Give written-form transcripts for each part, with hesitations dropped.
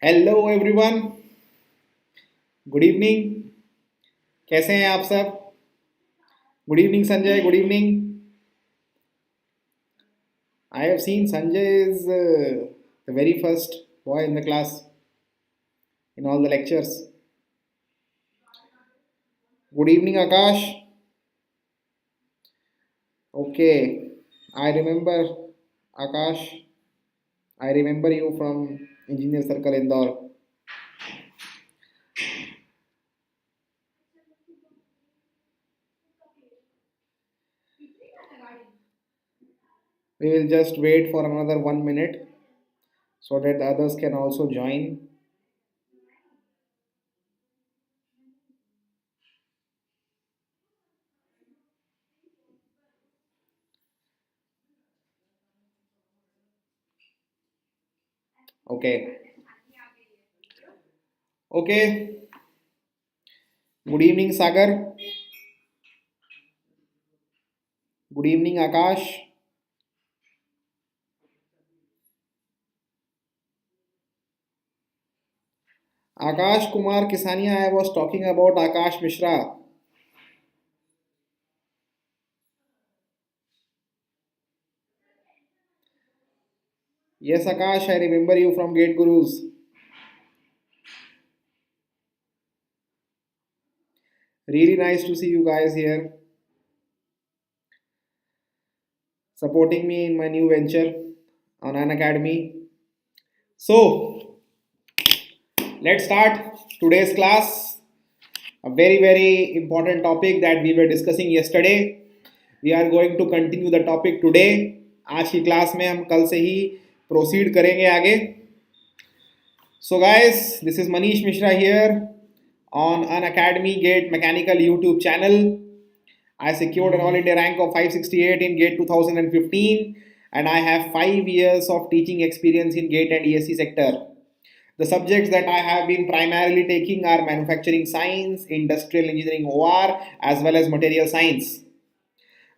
Hello everyone, good evening. कैसे हैं आप सब? Good evening Sanjay, good evening. I have seen Sanjay is the very first boy in the class in all the lectures. Good evening Akash. Okay, I remember Akash. I remember you from engineer circle Indore. We will just wait for another 1 minute so that the others can also join. Okay. Okay. Good evening, Sagar. Good evening, Akash. Akash Kumar Kisania, I was talking about Akash Mishra. Yes, Akash, I remember you from Gate Gurus. Really nice to see you guys here, supporting me in my new venture on Unacademy. So, let's start today's class. A very important topic that we were discussing yesterday. We are going to continue the topic today. आज की class में हम कल से ही proceed करेंगे आगे. So guys, this is Manish Mishra here on Unacademy Gate Mechanical YouTube channel. I secured an All India rank of 568 in GATE 2015 and I have 5 years of teaching experience in GATE and ESE sector. The subjects that I have been primarily taking are manufacturing science, industrial engineering OR, as well as material science.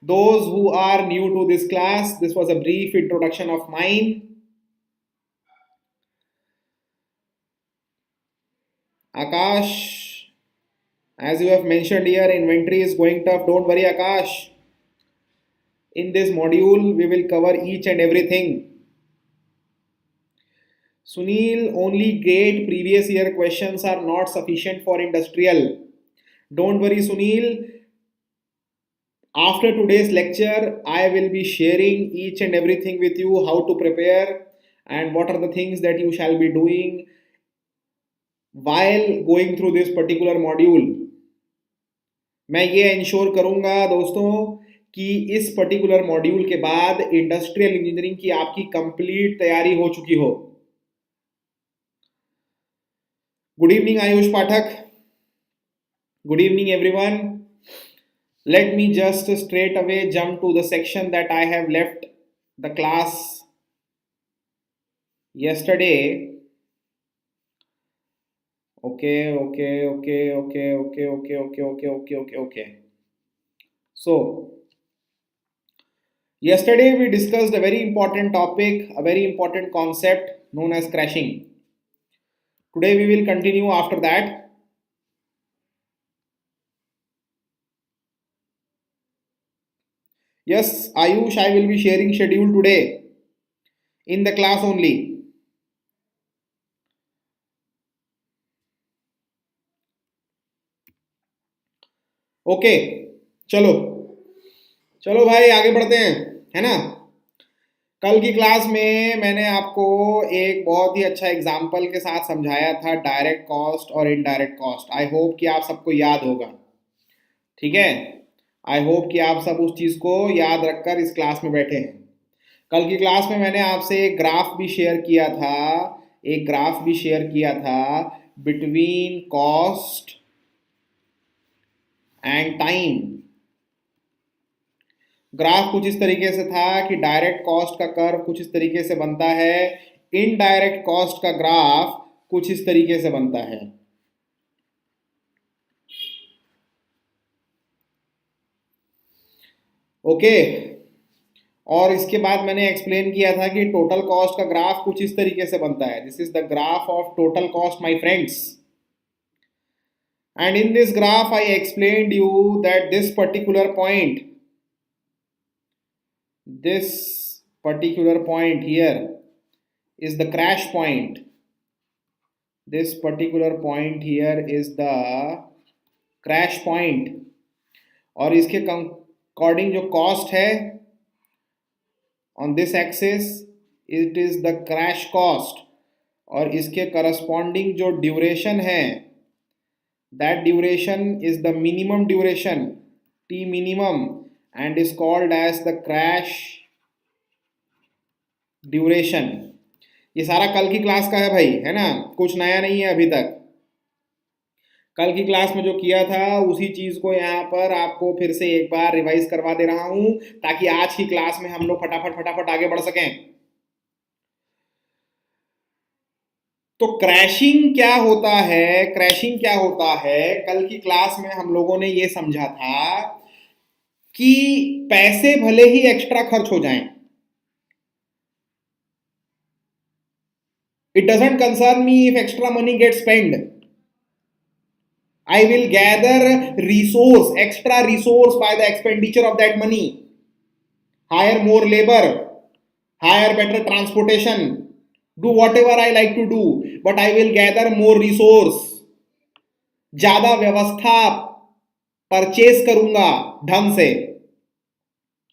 Those who are new to this class, this was a brief introduction of mine. Akash, as you have mentioned here, inventory is going tough. Don't worry, Akash. In this module, we will cover each and everything. Sunil, only GATE previous year questions are not sufficient for industrial. Don't worry, Sunil. After today's lecture, I will be sharing each and everything with you, how to prepare and what are the things that you shall be doing while going through this particular module. मैं ये ensure करूंगा दोस्तों कि इस particular module के बाद industrial engineering की आपकी कंप्लीट तैयारी हो चुकी हो. Good evening Ayush Pathak. Good evening everyone. Let me just straight away jump to the section that I have left the class yesterday. Okay. So, yesterday we discussed a very important topic, a very important concept known as crashing. Today we will continue after that. Yes, Ayush, I will be sharing schedule today in the class only. Okay, चलो भाई आगे बढ़ते हैं, है ना. कल की class में मैंने आपको एक बहुत ही अच्छा एग्जाम्पल के साथ समझाया था डायरेक्ट कॉस्ट और इनडायरेक्ट कॉस्ट. आई होप कि आप सबको याद होगा. ठीक है, आई होप कि आप सब उस चीज़ को याद रखकर इस क्लास में बैठे हैं. कल की क्लास में मैंने आपसे एक ग्राफ भी शेयर किया था between cost and time. Graph कुछ इस तरीके से था कि डायरेक्ट कॉस्ट का कर्व कुछ इस तरीके से बनता है, इनडायरेक्ट कॉस्ट का ग्राफ कुछ इस तरीके से बनता है. ओके, और इसके बाद मैंने एक्सप्लेन किया था कि टोटल कॉस्ट का ग्राफ कुछ इस तरीके से बनता है. This is the graph of total cost my friends. And in this graph I explained you that this particular point here is the crash point. This particular point here is the crash point. और इसके according जो cost है on this axis it is the crash cost, और इसके corresponding जो duration है that duration is the minimum duration, T minimum, and is called as the crash duration. ये सारा कल की क्लास का है भाई, है ना, कुछ नया नहीं है अभी तक. कल की क्लास में जो किया था उसी चीज को यहाँ पर आपको फिर से एक बार रिवाइज करवा दे रहा हूं ताकि आज की क्लास में हम लोग फटाफट आगे बढ़ सकें. तो क्रैशिंग क्या होता है, कल की क्लास में हम लोगों ने ये समझा था कि पैसे भले ही एक्स्ट्रा खर्च हो जाएं, it doesn't concern me if extra money gets spent. I will gather extra resource by the expenditure of that money. Hire more labor, hire better transportation, do whatever I like to do, but I will gather more resource. ज्यादा व्यवस्था purchase करूंगा ढंग से,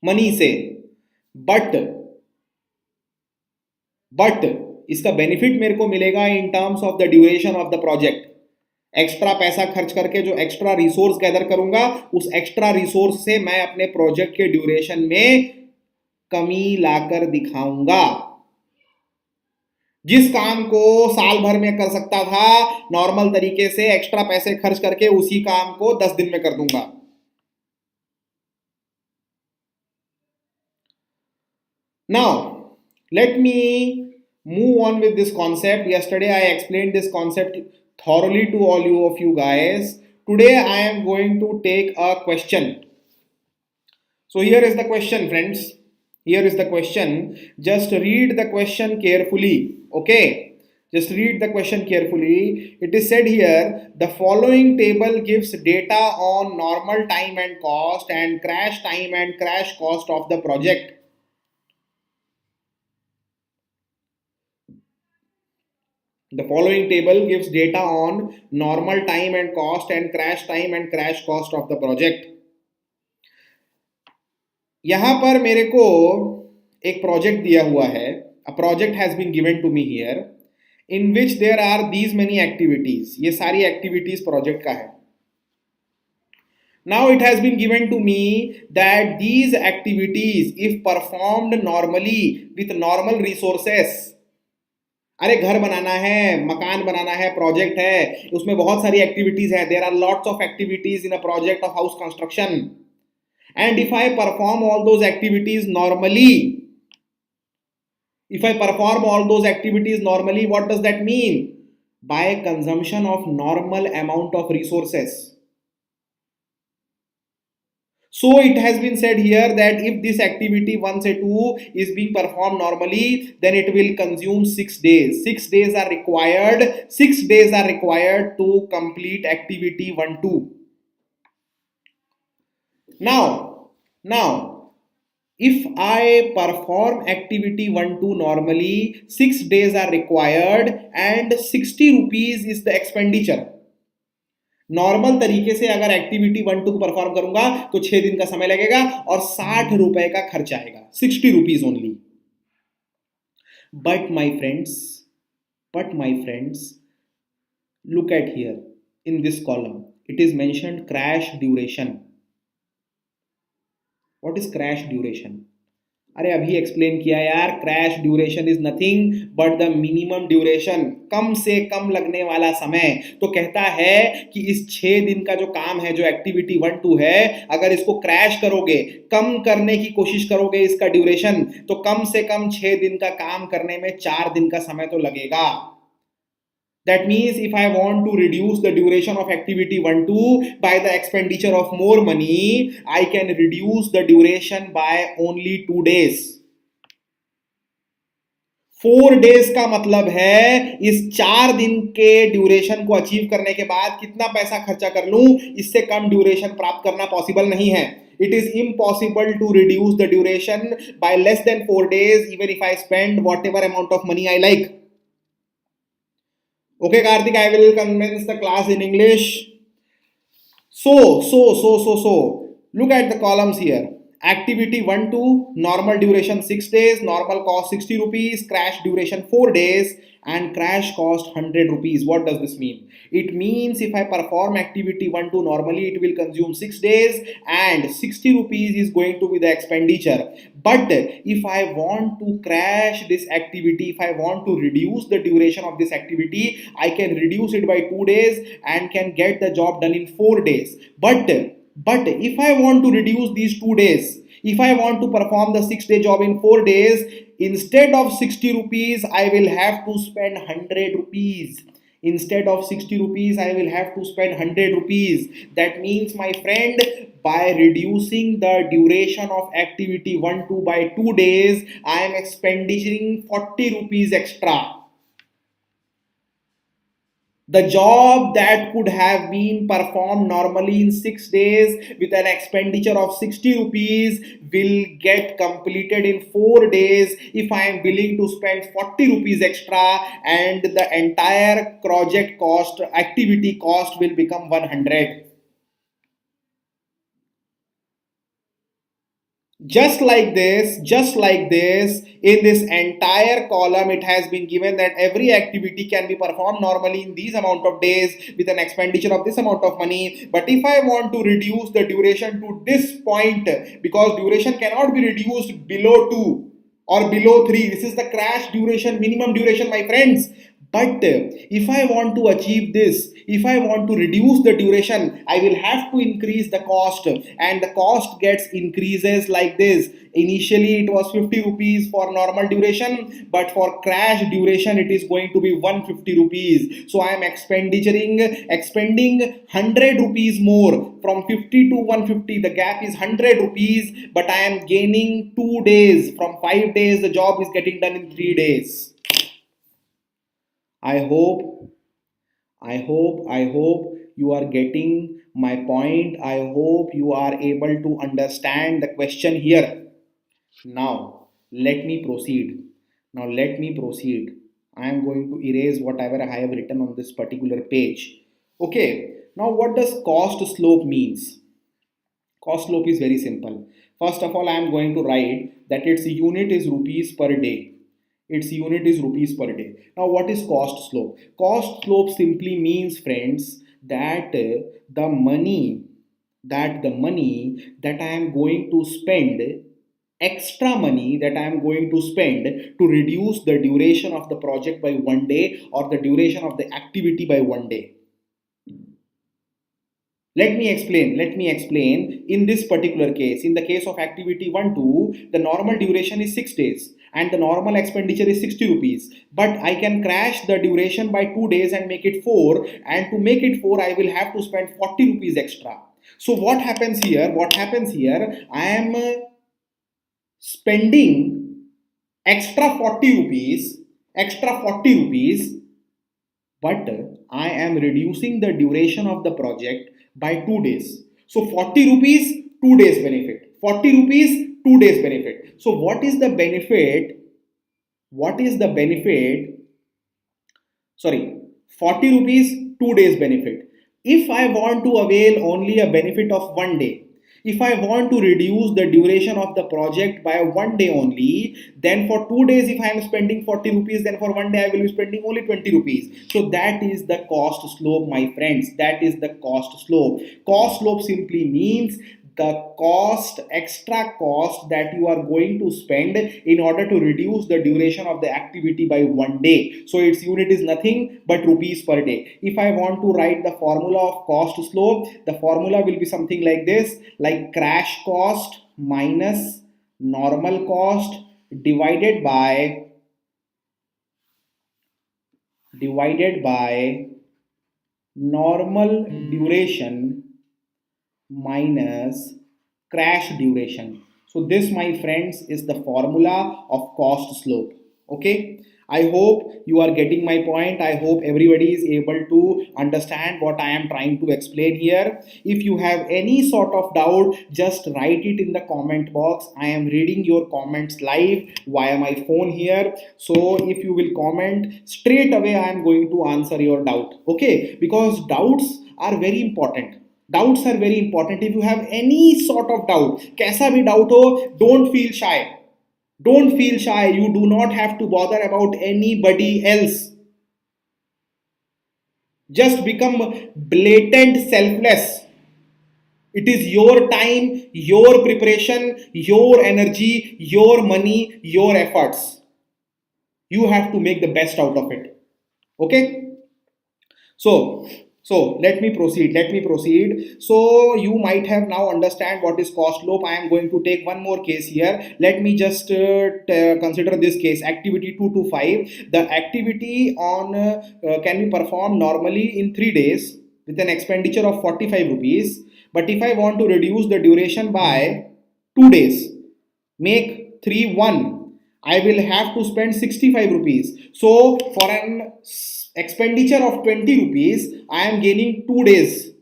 money से, but इसका benefit मेरे को मिलेगा in terms of the duration of the project. Extra पैसा खर्च करके जो एक्स्ट्रा रिसोर्स गैदर करूंगा, उस एक्स्ट्रा रिसोर्स से मैं अपने प्रोजेक्ट के ड्यूरेशन में कमी लाकर दिखाऊंगा. जिस काम को साल भर में कर सकता था नॉर्मल तरीके से एक्स्ट्रा पैसे खर्च करके, उसी काम को 10 दिन में कर दूंगा. Now let me move on with this concept. Yesterday I explained this concept thoroughly to all of you guys. Today I am going to take a question. So here is the question, friends. Here is the question. Just read the question carefully. Okay, just read the question carefully. It is said here, the following table gives data on normal time and cost and crash time and crash cost of the project. The following table gives data on normal time and cost and crash time and crash cost of the project. यहां पर मेरे को एक project दिया हुआ है. A project has been given to me here in which there are these many activities. ये सारी activities project का है. Now it has been given to me that these activities, if performed normally with normal resources, अरे घर बनाना है, मकान बनाना है, project है, उसमें बहुत सारी एक्टिविटीज है. There are lots of activities in a project of house construction. And if I perform all those activities normally, what does that mean? By consumption of normal amount of resources. So it has been said here that if this activity 1 say 2 is being performed normally, then it will consume 6 days. 6 days are required. 6 days are required to complete activity 1 2. Now, if I perform activity 1 2 normally, 6 days are required and 60 rupees is the expenditure. Normal तरीके से अगर activity 1 2 को perform करूंगा तो 6 दिन का समय लगेगा और 60 रुपए का खर्च आएगा. 60 rupees only. But my friends, look at here in this column. It is mentioned crash duration. What is crash duration? अरे अभी एक्सप्लेन किया यार. Crash duration is nothing but the minimum duration, कम से कम लगने वाला समय. तो कहता है कि इस 6 दिन का जो काम है, जो एक्टिविटी 1 2 है, अगर इसको क्रैश करोगे, कम करने की कोशिश करोगे इसका ड्यूरेशन, तो कम से कम 6 दिन का काम करने में 4 दिन का समय तो लगेगा. That means if I want to reduce the duration of activity 1 2 by the expenditure of more money, I can reduce the duration by only 2 days. 4 days का मतलब है इस 4 दिन के ड्यूरेशन को अचीव करने के बाद कितना पैसा खर्चा कर लूं, इससे कम ड्यूरेशन प्राप्त करना पॉसिबल नहीं है. It is impossible to reduce the duration by less than 4 days even if I spend whatever amount of money I like. Okay, Karthik, I will commence the class in English. So, look at the columns here. Activity 1 2, normal duration 6 days, normal cost 60 rupees, crash duration 4 days, and crash cost 100 rupees. What does this mean? It means if I perform activity 1 2 normally, it will consume 6 days and 60 rupees is going to be the expenditure. But if I want to crash this activity, if I want to reduce the duration of this activity, I can reduce it by 2 days and can get the job done in 4 days. But if I want to reduce these 2 days, if I want to perform the 6-day job in 4 days, instead of 60 rupees, I will have to spend 100 rupees. Instead of 60 rupees, I will have to spend 100 rupees. That means, my friend, by reducing the duration of activity 1 2 by 2 days, I am expending 40 rupees extra. The job that could have been performed normally in 6 days with an expenditure of 60 rupees will get completed in 4 days if I am willing to spend 40 rupees extra, and the entire project cost, activity cost will become 100. Just like this, in this entire column, it has been given that every activity can be performed normally in these amount of days with an expenditure of this amount of money. But if I want to reduce the duration to this point, because duration cannot be reduced below 2 or below 3, this is the crash duration, minimum duration, my friends. But if I want to achieve this, if I want to reduce the duration, I will have to increase the cost, and the cost gets increases like this. Initially it was 50 rupees for normal duration, but for crash duration it is going to be 150 rupees. So I am expending 100 rupees more. From 50 to 150, the gap is 100 rupees, but I am gaining 2 days. From 5 days, the job is getting done in 3 days. I hope you are getting my point. I hope you are able to understand the question here. Now, let me proceed. I am going to erase whatever I have written on this particular page. Okay. Now, what does cost slope means? Cost slope is very simple. First of all, I am going to write that its unit is rupees per day. Its unit is rupees per day. Now, what is cost slope? Cost slope simply means, friends, that the money that I am going to spend, extra money that I am going to spend to reduce the duration of the project by 1 day or the duration of the activity by 1 day. Let me explain. In this particular case, in the case of activity 1 2, the normal duration is 6 days and the normal expenditure is 60 rupees. But I can crash the duration by 2 days and make it 4, and to make it 4, I will have to spend 40 rupees extra. So what happens here? I am spending extra 40 rupees, but I am reducing the duration of the project by 2 days. So 40 rupees, 2 days benefit. 40 rupees, 2 days benefit. So what is the benefit? 40 rupees, 2 days benefit. If I want to avail only a benefit of 1 day, if I want to reduce the duration of the project by 1 day only, then for 2 days if I am spending 40 rupees, then for 1 day I will be spending only 20 rupees. So that is the cost slope, my friends. That is the cost slope. Cost slope simply means the extra cost that you are going to spend in order to reduce the duration of the activity by 1 day. So its unit is nothing but rupees per day. If I want to write the formula of cost slope, the formula will be something like this, like crash cost minus normal cost divided by divided by normal duration minus crash duration. So this, my friends, is the formula of cost slope. Okay, I hope you are getting my point. I hope everybody is able to understand what I am trying to explain here. If you have any sort of doubt, just write it in the comment box. I am reading your comments live via my phone here. So if you will comment straight away, I am going to answer your doubt. Okay, because doubts are very important. Doubts are very important. If you have any sort of doubt, kaisa bhi doubt ho, don't feel shy. Don't feel shy. You do not have to bother about anybody else. Just become blatant selfless. It is your time, your preparation, your energy, your money, your efforts. You have to make the best out of it. Okay? So let me proceed. Let me proceed. So you might have now understand what is cost loop. I am going to take one more case here. Let me just consider this case. Activity 2 to 5. The activity on can be performed normally in 3 days with an expenditure of 45 rupees. But if I want to reduce the duration by 2 days, make 3 1, I will have to spend 65 rupees. So for an expenditure of 20 rupees, I am gaining 2 days.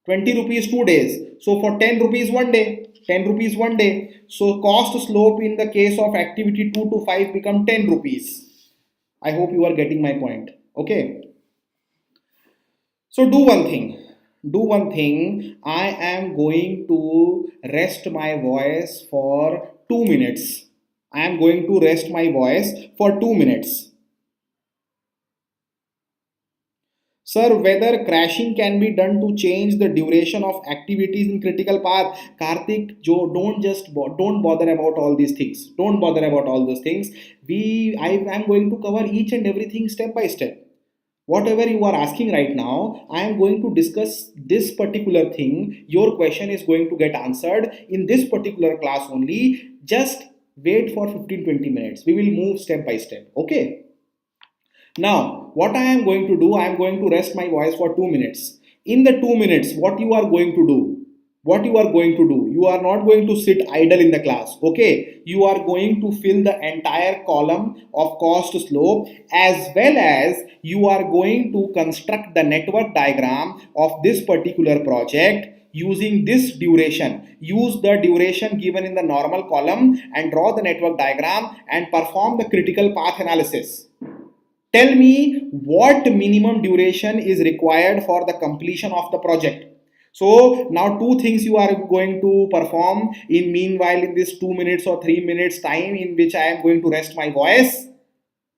20 rupees 2 days. So for 10 rupees 1 day, 10 rupees 1 day. So cost slope in the case of activity 2 to 5 become 10 rupees. I hope you are getting my point. Okay. So do one thing. Do one thing. I am going to rest my voice for 2 minutes. I am going to rest my voice for 2 minutes. Sir, whether crashing can be done to change the duration of activities in critical path. Karthik, Joe, don't bother about all these things. Don't bother about all those things. I am going to cover each and everything step by step. Whatever you are asking right now, I am going to discuss this particular thing. Your question is going to get answered in this particular class only. Just wait for 15-20 minutes. We will move step by step. Okay. Now, what I am going to do, I am going to rest my voice for 2 minutes. In the 2 minutes, what you are going to do? What you are going to do? You are not going to sit idle in the class. Okay, you are going to fill the entire column of cost slope, as well as you are going to construct the network diagram of this particular project using this duration. Use the duration given in the normal column and draw the network diagram and perform the critical path analysis. Tell me what minimum duration is required for the completion of the project. So now two things you are going to perform in meanwhile in this 2 minutes or 3 minutes time in which I am going to rest my voice.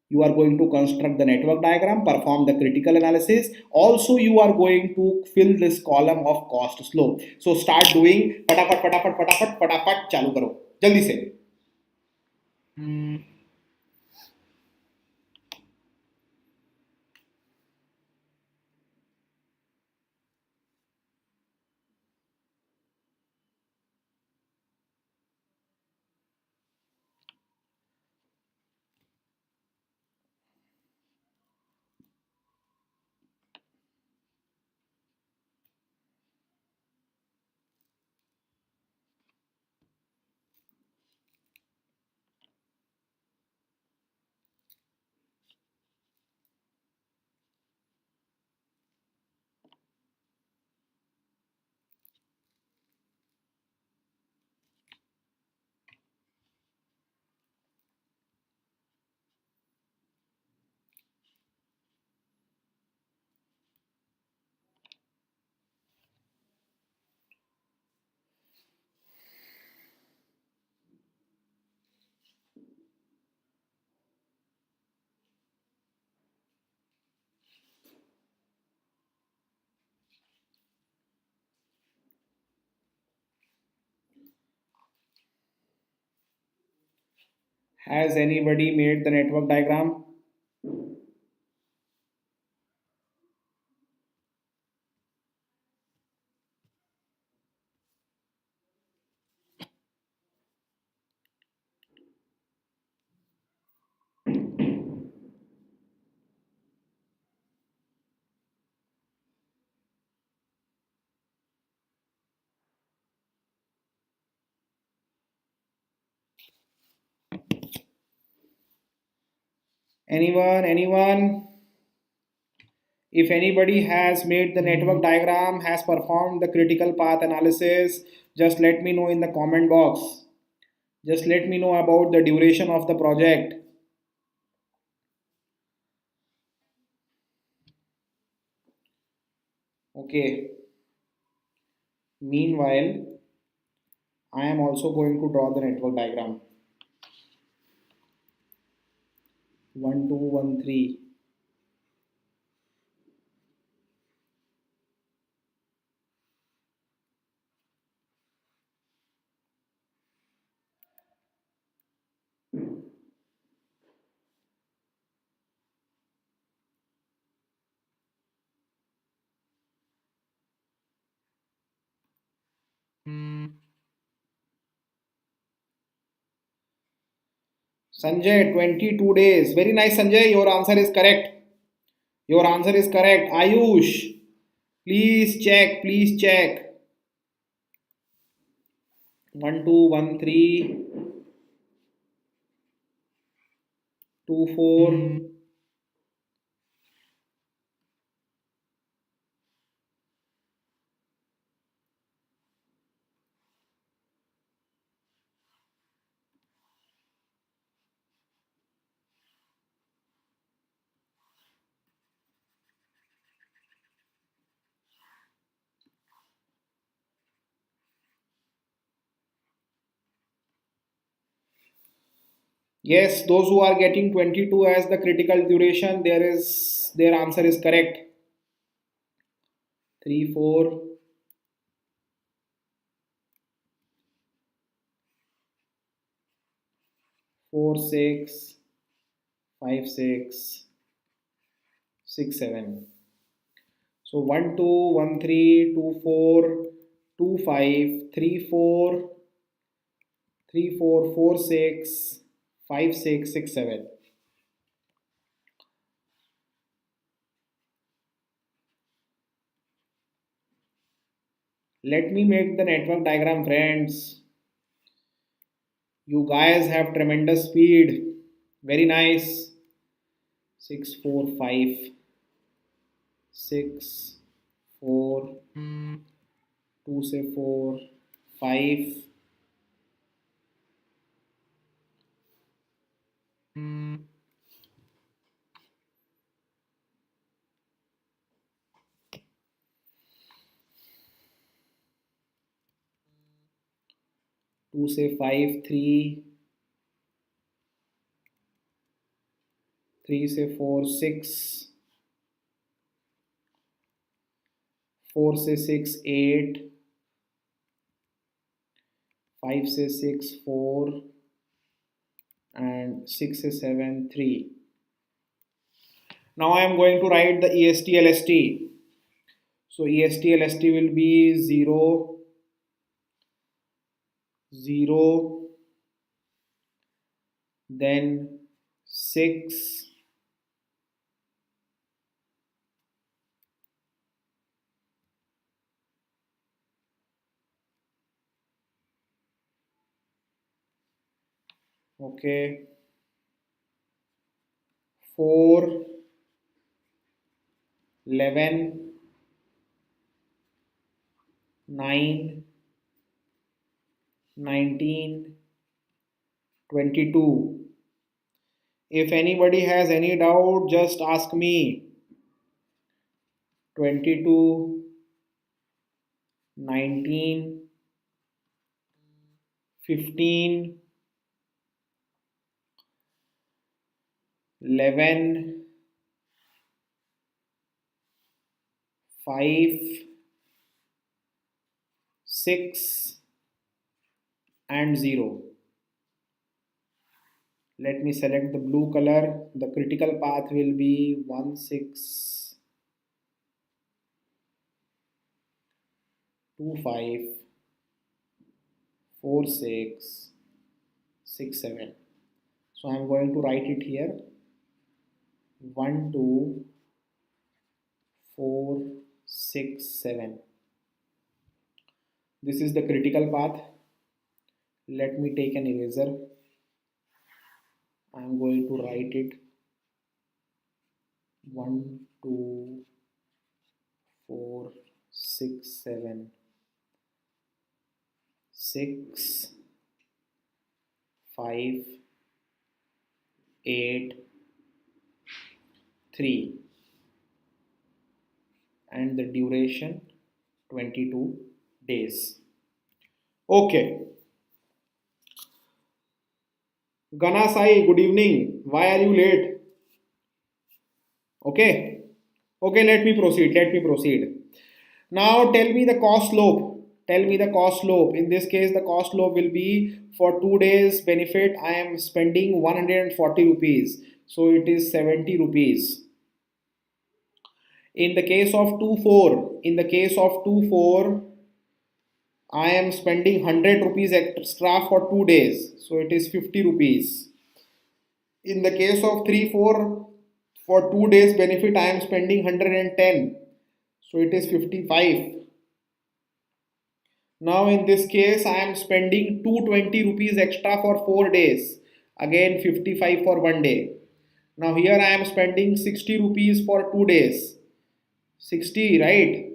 You are going to construct the network diagram, perform the critical analysis. Also, you are going to fill this column of cost slope. So start doing फटाफट फटाफट फटाफट फटाफट चालू करो जल्दी से. Has anybody made the network diagram? Anyone? If anybody has made the network diagram, has performed the critical path analysis, just let me know in the comment box. Just let me know about the duration of the project. Okay. Meanwhile, I am also going to draw the network diagram. 1, 2, 1, 3. Sanjay, 22 days. Very nice, Sanjay. Your answer is correct. Your answer is correct. Ayush, please check. Please check. 1, 2, 1, 3, 2, 4. Yes, those who are getting 22 as the critical duration, their answer is correct. 3, 4, 4, 6, 5, 6, 6, 7. So 1, 2, 1, 3, 2, 4, 2, 5, 3, 4, 3, 4, 4, 6, 5, 6, 6, 7. Let me make the network diagram, friends. You guys have tremendous speed. Very nice. 6, 4, 5, 6, 4, 2 से 4, 5, 2 से 5, 3, 3 से 4, 6, 4 से 6, 8, 5 से 6, 4, and 6 से 7, 3. Now I am going to write the EST LST. So EST LST will be 0, 0, then 6, okay, 4, 11, 9, 19, 22. If anybody has any doubt, just ask me. 22, 19, 15, 11, 5, 6, and 0. Let me select the blue color. The critical path will be 1, 6, 2, 5, 4, 6, 6, 7. So I am going to write it here. 1, 2, 4, 6, 7. This is the critical path. Let me take an eraser. I am going to write it 1 2 4 6 7 6 5 8 3 and the duration 22 days. Okay. Gana Sai, good evening. Why are you late? Okay. Okay, let me proceed. Let me proceed. Now tell me the cost slope. Tell me the cost slope. In this case, the cost slope will be for 2 days benefit. I am spending 140 rupees. So it is 70 rupees. In the case of 2 4, I am spending 100 rupees extra for 2 days. So it is 50 rupees. In the case of 3 4, for 2 days benefit, I am spending 110. So it is 55. Now in this case, I am spending 220 rupees extra for 4 days. Again 55 for 1 day. Now here I am spending 60 rupees for 2 days. 60, right?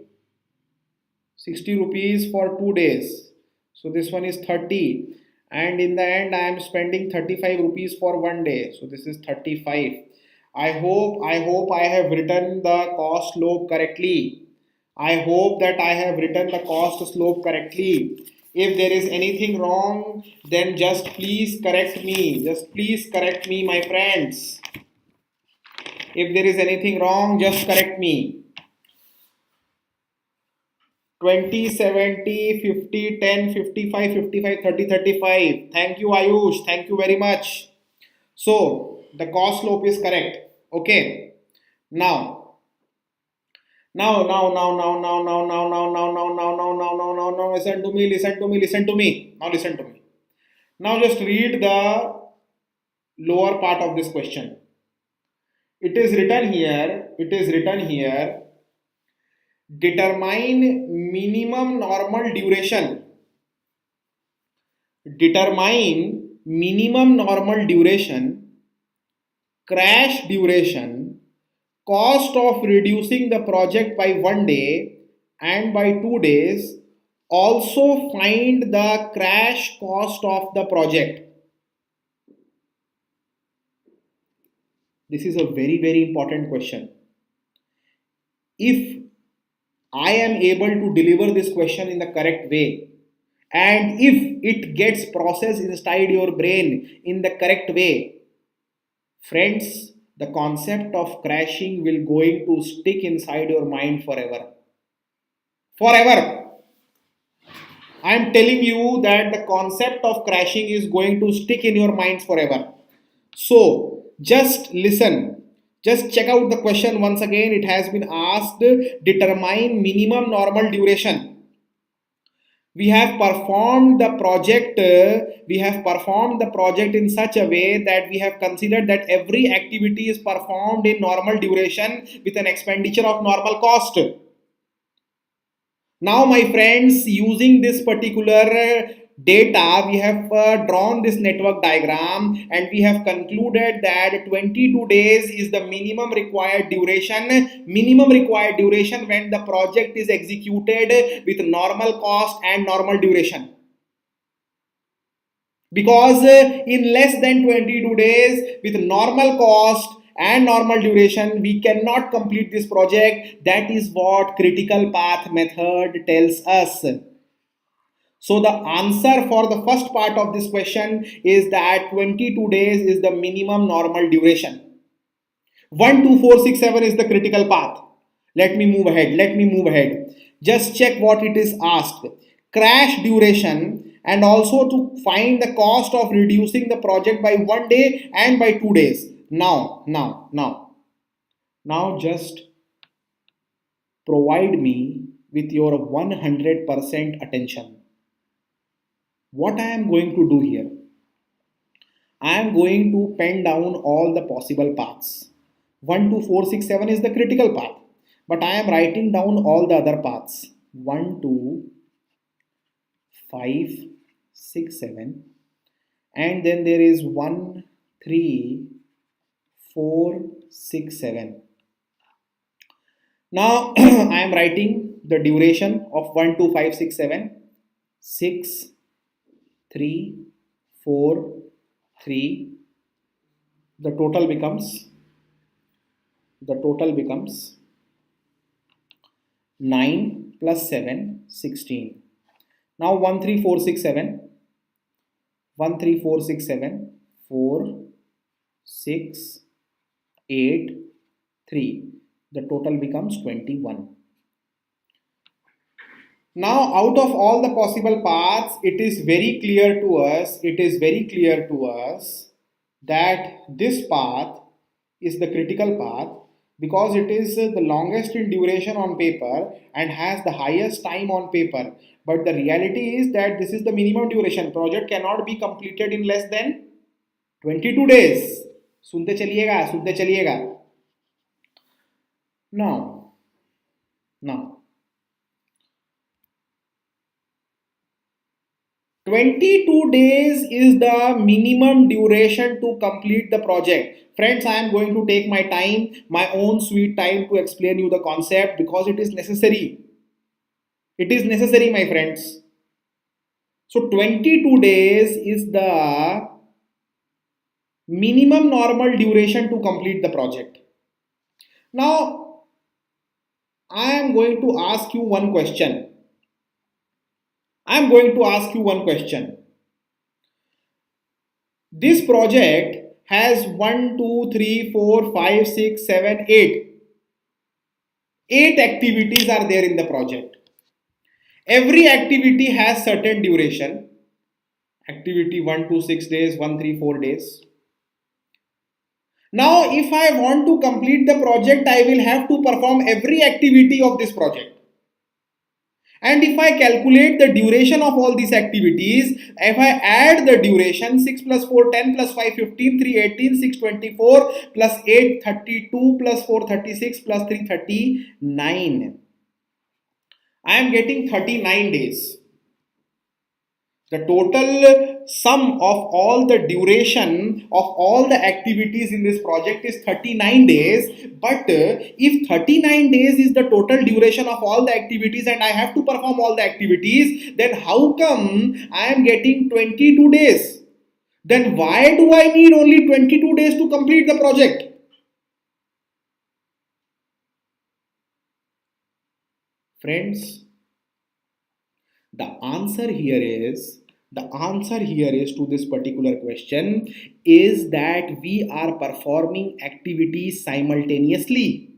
60 rupees for 2 days. So this one is 30. And in the end, I am spending 35 rupees for 1 day. So this is 35. I hope I have written the cost slope correctly. I hope that I have written the cost slope correctly. If there is anything wrong, then just please correct me. Just please correct me, my friends. If there is anything wrong, just correct me. 20, 70, 50, 10, 55, 55, 30, 35. Thank you, Ayush. Thank you very much. So, the cost slope is correct. Okay. Now, now, listen to me, listen to me, listen to me. Now, listen to me. Now, just read the lower part of this question. It is written here, determine minimum normal duration. Determine minimum normal duration, crash duration, cost of reducing the project by 1 day and by 2 days. Also find the crash cost of the project. This is a very, very important question. If I am able to deliver this question in the correct way, and if it gets processed inside your brain in the correct way, friends, the concept of crashing will going to stick inside your mind forever. Forever. I am telling you that the concept of crashing is going to stick in your minds forever. So, just listen. Just check out the question once again. It has been asked, determine minimum normal duration. We have performed the project in such a way that we have considered that every activity is performed in normal duration with an expenditure of normal cost. Now, my friends, using this particular data, we have drawn this network diagram and we have concluded that 22 days is the minimum required duration when the project is executed with normal cost and normal duration. Because in less than 22 days with normal cost and normal duration, we cannot complete this project. That is what critical path method tells us. So the answer for the first part of this question is that 22 days is the minimum normal duration. 1, 2, 4, 6, 7 is the critical path. Let me move ahead. Just check what it is asked. Crash duration and also to find the cost of reducing the project by 1 day and by 2 days. Now just provide me with your 100% attention. What I am going to do here? I am going to pen down all the possible paths. 1, 2, 4, 6, 7 is the critical path. But I am writing down all the other paths. 1, 2, 5, 6, 7. And then there is 1, 3, 4, 6, 7. Now I am writing the duration of 1, 2, 5, 6, 7, 6, 3, 4, 3. The total becomes 9 plus 7, 16. Now 1, 3, 4, 6, 7. 1, 3, 4, 6, 7, 4, 6, 8, 3. The total becomes 21. Now, out of all the possible paths, it is very clear to us that this path is the critical path because it is the longest in duration on paper and has the highest time on paper. But the reality is that this is the minimum duration. Project cannot be completed in less than 22 days. सुनते चलिएगा. Now, 22 days is the minimum duration to complete the project. Friends, I am going to take my time, my own sweet time to explain you the concept because it is necessary. It is necessary, my friends. So 22 days is the minimum normal duration to complete the project. Now, I am going to ask you one question. This project has 1, 2, 3, 4, 5, 6, 7, 8. 8 activities are there in the project. Every activity has certain duration. Activity 1 to 6 days, 1, 3, 4 days. Now, if I want to complete the project, I will have to perform every activity of this project. And if I calculate the duration of all these activities, if I add the duration 6 plus 4, 10 plus 5, 15, 3, 18, 6, 24 plus 8, 32 plus 4, 36 plus 3, 39. I am getting 39 days. The total sum of all the duration of all the activities in this project is 39 days. But if 39 days is the total duration of all the activities and I have to perform all the activities, then how come I am getting 22 days? Then why do I need only 22 days to complete the project? Friends, the answer here is to this particular question is that we are performing activities simultaneously.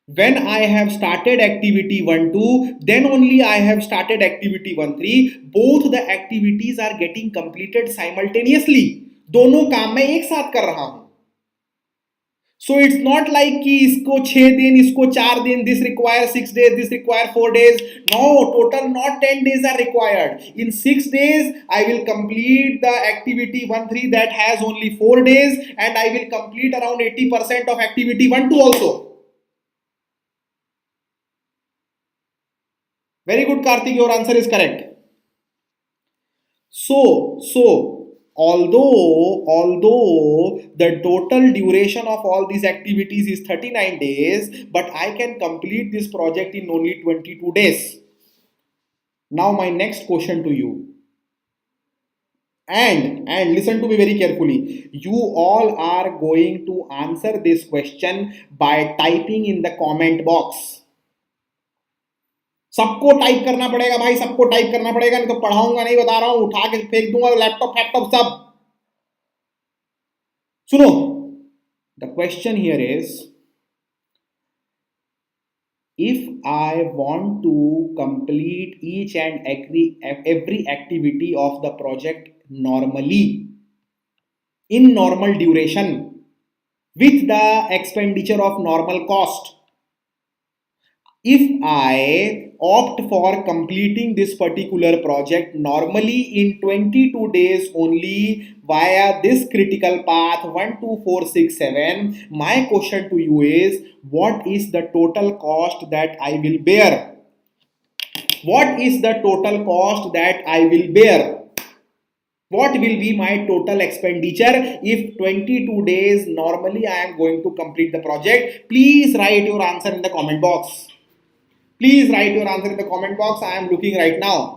When I have started activity 1, 2, then only I have started activity 1, 3. Both the activities are getting completed simultaneously. दोनों काम मैं एक साथ कर रहा हूं. So it's not like कि इसको 6 दिन, इसको 4 दिन, this requires 6 days, this requires 4 days. No, total not 10 days are required. In 6 days, I will complete the activity 1, 3 that has only 4 days and I will complete around 80% of activity 1, 2 also. Very good, Karthik, your answer is correct. So, although the total duration of all these activities is 39 days, but I can complete this project in only 22 days. Now my next question to you, and listen to me very carefully, you all are going to answer this question by typing in the comment box. सबको type करना पड़ेगा भाई, सबको type करना पड़ेगा, नहीं तो पढ़ाऊंगा नहीं, बता रहा हूं, उठा के फेंक दूंगा लैपटॉप सब. सुनो, the question here is, if I want to complete each and every activity of the project normally, in normal duration, with the expenditure of normal cost, if I opt for completing this particular project normally in 22 days only via this critical path 1, 2, 4, 6, 7, my question to you is, what is the total cost that I will bear? What is the total cost that I will bear? What will be my total expenditure if 22 days normally I am going to complete the project? Please write your answer in the comment box. Please write your answer in the comment box. I am looking right now.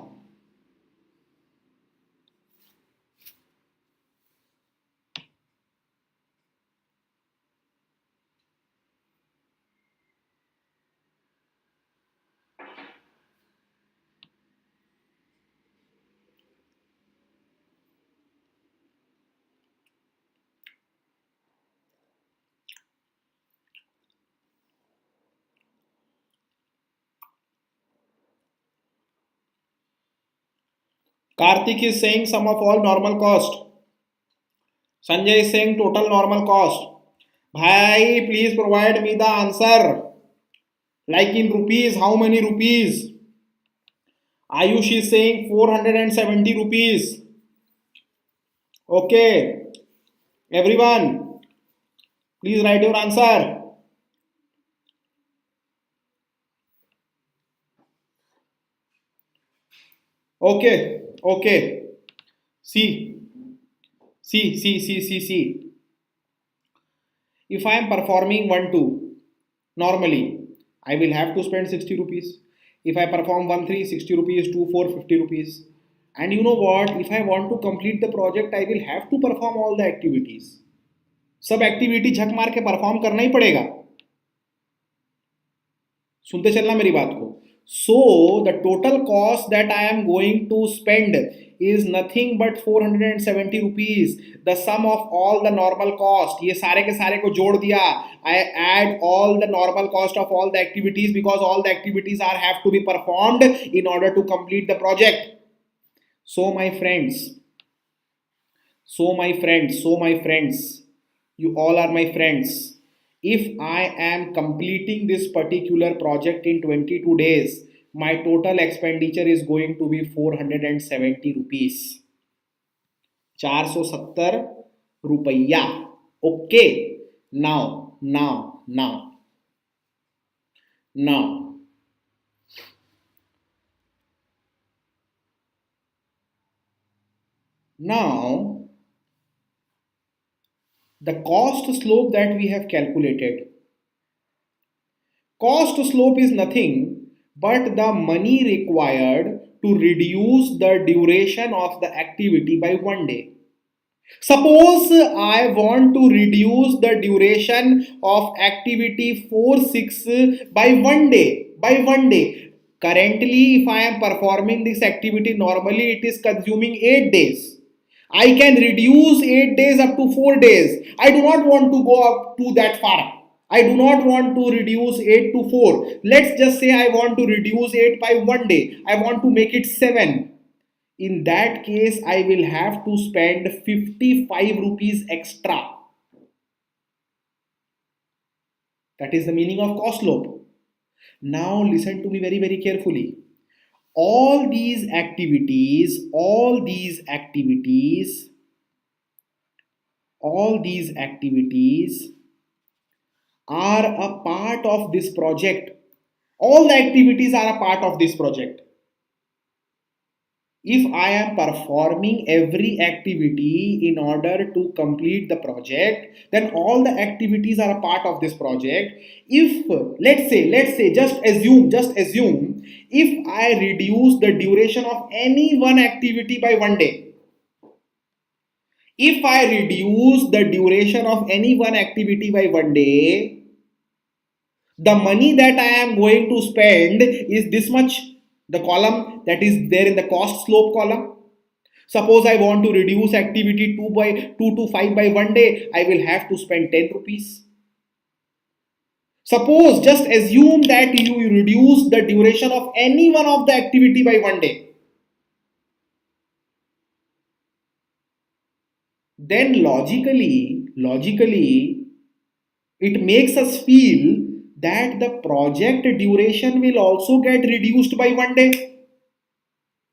Karthik is saying sum of all normal cost. Sanjay is saying total normal cost. Bhai, please provide me the answer. Like in rupees, how many rupees? Ayush is saying 470 rupees. Okay. Everyone, please write your answer. Okay. Okay. See. See. If I am performing 1-2, normally, I will have to spend 60 rupees. If I perform 1-3, 60 rupees, 2-4, 50 rupees. And you know what? If I want to complete the project, I will have to perform all the activities. सब activity झक मार के perform करना ही पड़ेगा. सुनते चलना मेरी बात को. So the total cost that I am going to spend is nothing but 470 rupees. The sum of all the normal cost. ये सारे के सारे को जोड़ दिया. I add all the normal cost of all the activities because all the activities are have to be performed in order to complete the project. So my friends, you all are my friends. If I am completing this particular project in 22 days, my total expenditure is going to be 470 rupees. 470 रुपया. Okay. Now. The cost slope that we have calculated. Cost slope is nothing but the money required to reduce the duration of the activity by 1 day. Suppose I want to reduce the duration of activity 4-6 by 1 day. Currently, if I am performing this activity normally, it is consuming 8 days. I can reduce 8 days up to 4 days. I do not want to go up to that far. I do not want to reduce 8 to 4. Let's just say I want to reduce 8 by 1 day. I want to make it 7. In that case, I will have to spend 55 rupees extra. That is the meaning of cost slope. Now listen to me very, very carefully. All these activities are a part of this project. All the activities are a part of this project. If I am performing every activity in order to complete the project, then all the activities are a part of this project. If let's say just assume if I reduce the duration of any one activity by 1 day. If I reduce the duration of any one activity by 1 day, the money that I am going to spend is this much. The column that is there in the cost slope column. Suppose I want to reduce activity 2 to 5 by 1 day, I will have to spend 10 rupees. Suppose just assume that you reduce the duration of any one of the activity by 1 day. Then logically, it makes us feel that the project duration will also get reduced by 1 day.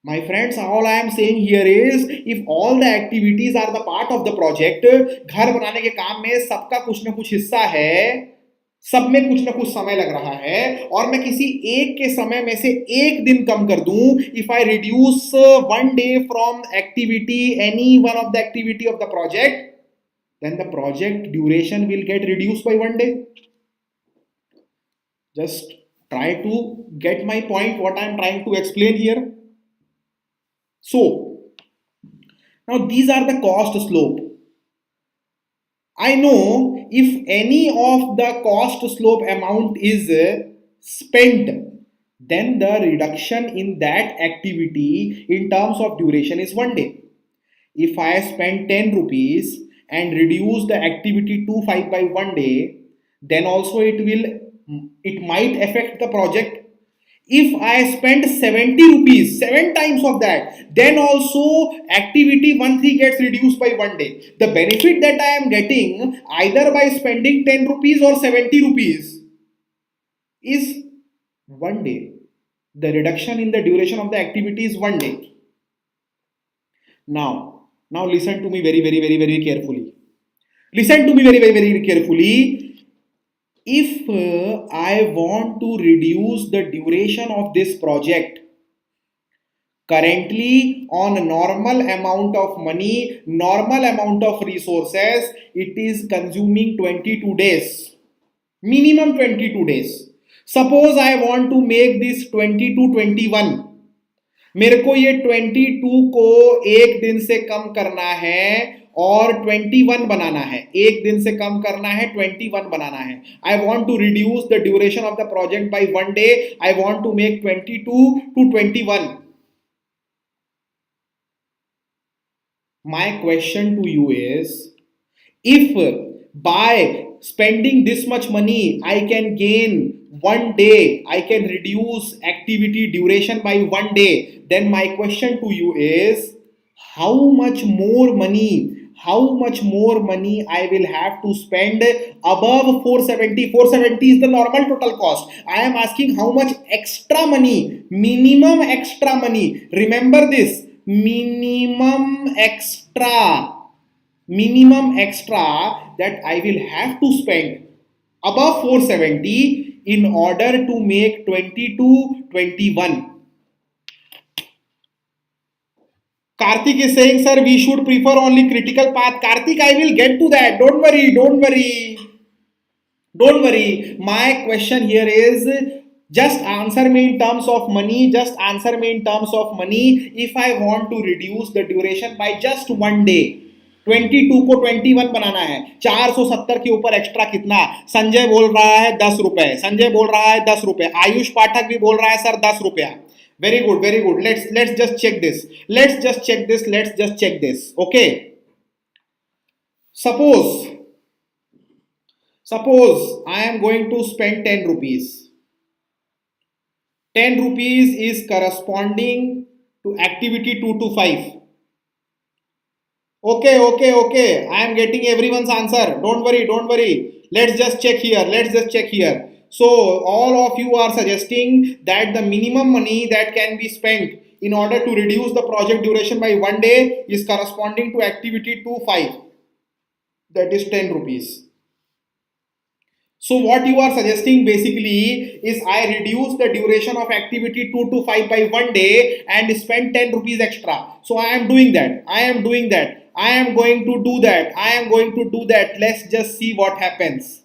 My friends, all I am saying here is, if all the activities are the part of the project, घर बनाने के काम में सबका कुछ ना कुछ हिस्सा है, सब में कुछ ना कुछ समय लग रहा है, और मैं किसी एक के समय में से एक दिन कम कर दूं, if I reduce 1 day from activity, any one of the activity of the project, then the project duration will get reduced by 1 day. Just try to get my point, what I am trying to explain here. So now these are the cost slope. I know if any of the cost slope amount is spent, then the reduction in that activity in terms of duration is 1 day. If I spend 10 rupees and reduce the activity to 5 by 1 day, then also it might affect the project. If I spend 70 rupees, 7 times of that, then also activity 1-3 gets reduced by 1 day. The benefit that I am getting either by spending 10 rupees or 70 rupees is 1 day. The reduction in the duration of the activity is 1 day. Now listen to me very carefully. Listen to me very carefully. If I want to reduce the duration of this project, currently on a normal amount of money, normal amount of resources, it is consuming 22 days. Minimum 22 days. Suppose I want to make this 22-21. मेरे को ये 22 को एक दिन से कम करना है और 21 बनाना है, एक दिन से कम करना है, 21 बनाना है. I want to reduce the duration of the project by 1 day. I want to make 22 to 21. My question to you is, if by spending this much money I can gain 1 day, I can reduce activity duration by 1 day, then my question to you is, how much more money I will have to spend above 470? 470 is the normal total cost. I am asking how much extra money, minimum extra money. Remember this, minimum extra that I will have to spend above 470 in order to make 22-21. Karthik is saying, sir, we should prefer only critical path. Karthik, I will get to that. Don't worry. My question here is, just answer me in terms of money. If I want to reduce the duration by just 1 day, 22 को 21 बनाना है, 470 के ऊपर extra कितना? संजय बोल रहा है 10 रुपए, आयुष पाठक भी बोल रहा है सर 10 रुपया. Very good. Let's just check this. Okay. Suppose I am going to spend 10 rupees. 10 rupees is corresponding to activity 2 to 5. Okay. I am getting everyone's answer. Don't worry. Let's just check here. So all of you are suggesting that the minimum money that can be spent in order to reduce the project duration by 1 day is corresponding to activity 2-5. That is 10 rupees. So what you are suggesting basically is I reduce the duration of activity 2 to 5 by 1 day and spend 10 rupees extra. So I am doing that. I am going to do that. Let's just see what happens.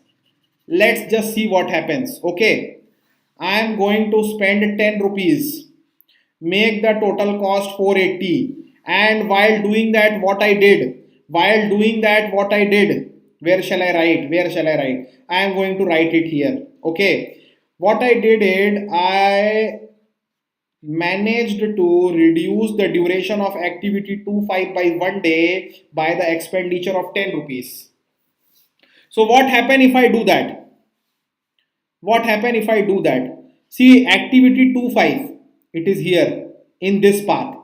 Okay. I am going to spend 10 rupees. Make the total cost 480. And while doing that, what I did? Where shall I write? I am going to write it here. Okay. What I did is I managed to reduce the duration of activity 2-5 by 1 day by the expenditure of 10 rupees. So what happen if I do that? See, activity 2-5, it is here in this path.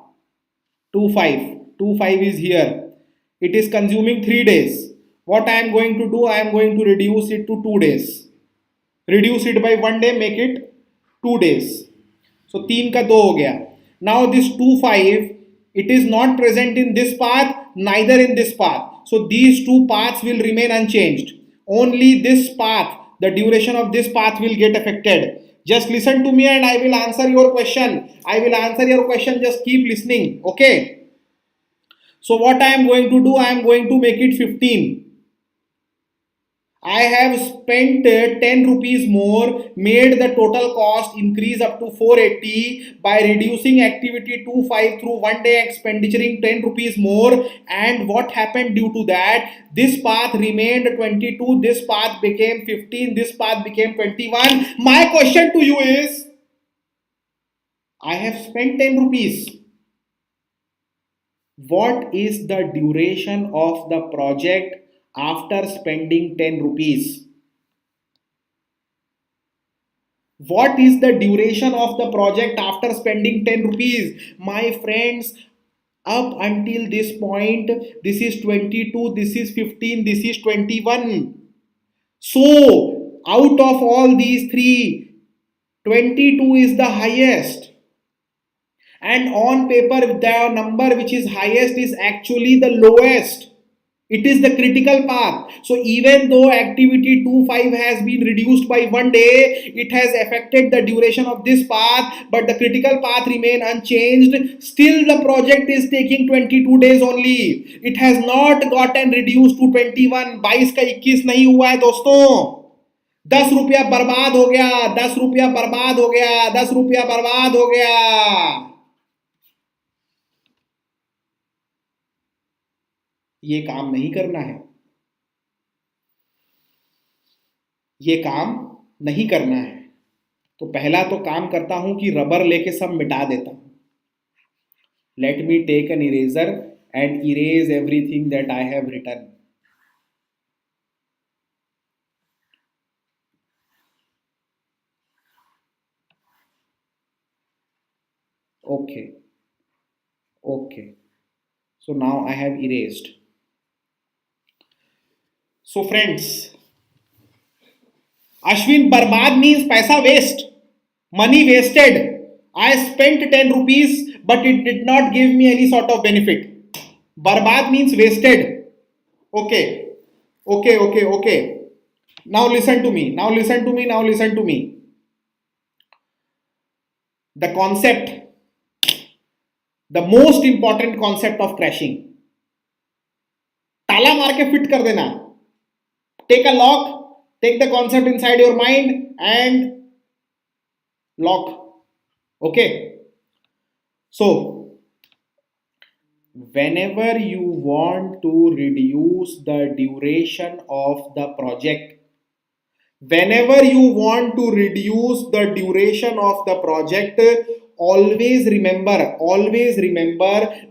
2-5 is here. It is consuming 3 days. What I am going to do? I am going to reduce it to 2 days. Reduce it by 1 day, make it 2 days. So 3 का 2 हो गया. Now this 2-5, it is not present in this path, neither in this path. So these two paths will remain unchanged. Only this path, the duration of this path will get affected. Just listen to me and I will answer your question. I will answer your question. Just keep listening. Okay. So what I am going to do, I am going to make it 15. I have spent 10 rupees more, made the total cost increase up to 480 by reducing activity 25 through 1 day expendituring 10 rupees more. And what happened due to that? This path remained 22, this path became 15, this path became 21. My question to you is, I have spent 10 rupees. What is the duration of the project after spending 10 rupees? What is the duration of the project after spending 10 rupees? My friends, up until this point, this is 22, this is 15, this is 21. So, out of all these three, 22 is the highest. And on paper, the number which is highest is actually the lowest. It is the critical path. So even though activity 25 has been reduced by 1 day, it has affected the duration of this path, but the critical path remain unchanged. Still the project is taking 22 days only. It has not gotten reduced to 21. 22 का 21 नहीं हुआ है दोस्तों. 10 रुपया बर्बाद हो गया, 10 रुपया बर्बाद हो गया, 10 रुपया बर्बाद हो गया. ये काम नहीं करना है, ये काम नहीं करना है. तो पहला तो काम करता हूं कि रबर लेके सब मिटा देता हूं. Let me take an eraser and erase everything that I have written. Okay, okay. So now I have erased. So friends, Ashwin, बर्बाद means पैसा waste, money wasted. I spent 10 rupees but it did not give me any sort of benefit. बर्बाद means wasted. Okay, okay, okay, okay. Now listen to me, now listen to me, now listen to me. The concept, the most important concept of crashing. ताला मार के fit कर देना. Take a lock, take the concept inside your mind and lock. Okay. So, whenever you want to reduce the duration of the project, whenever you want to reduce the duration of the project, always remember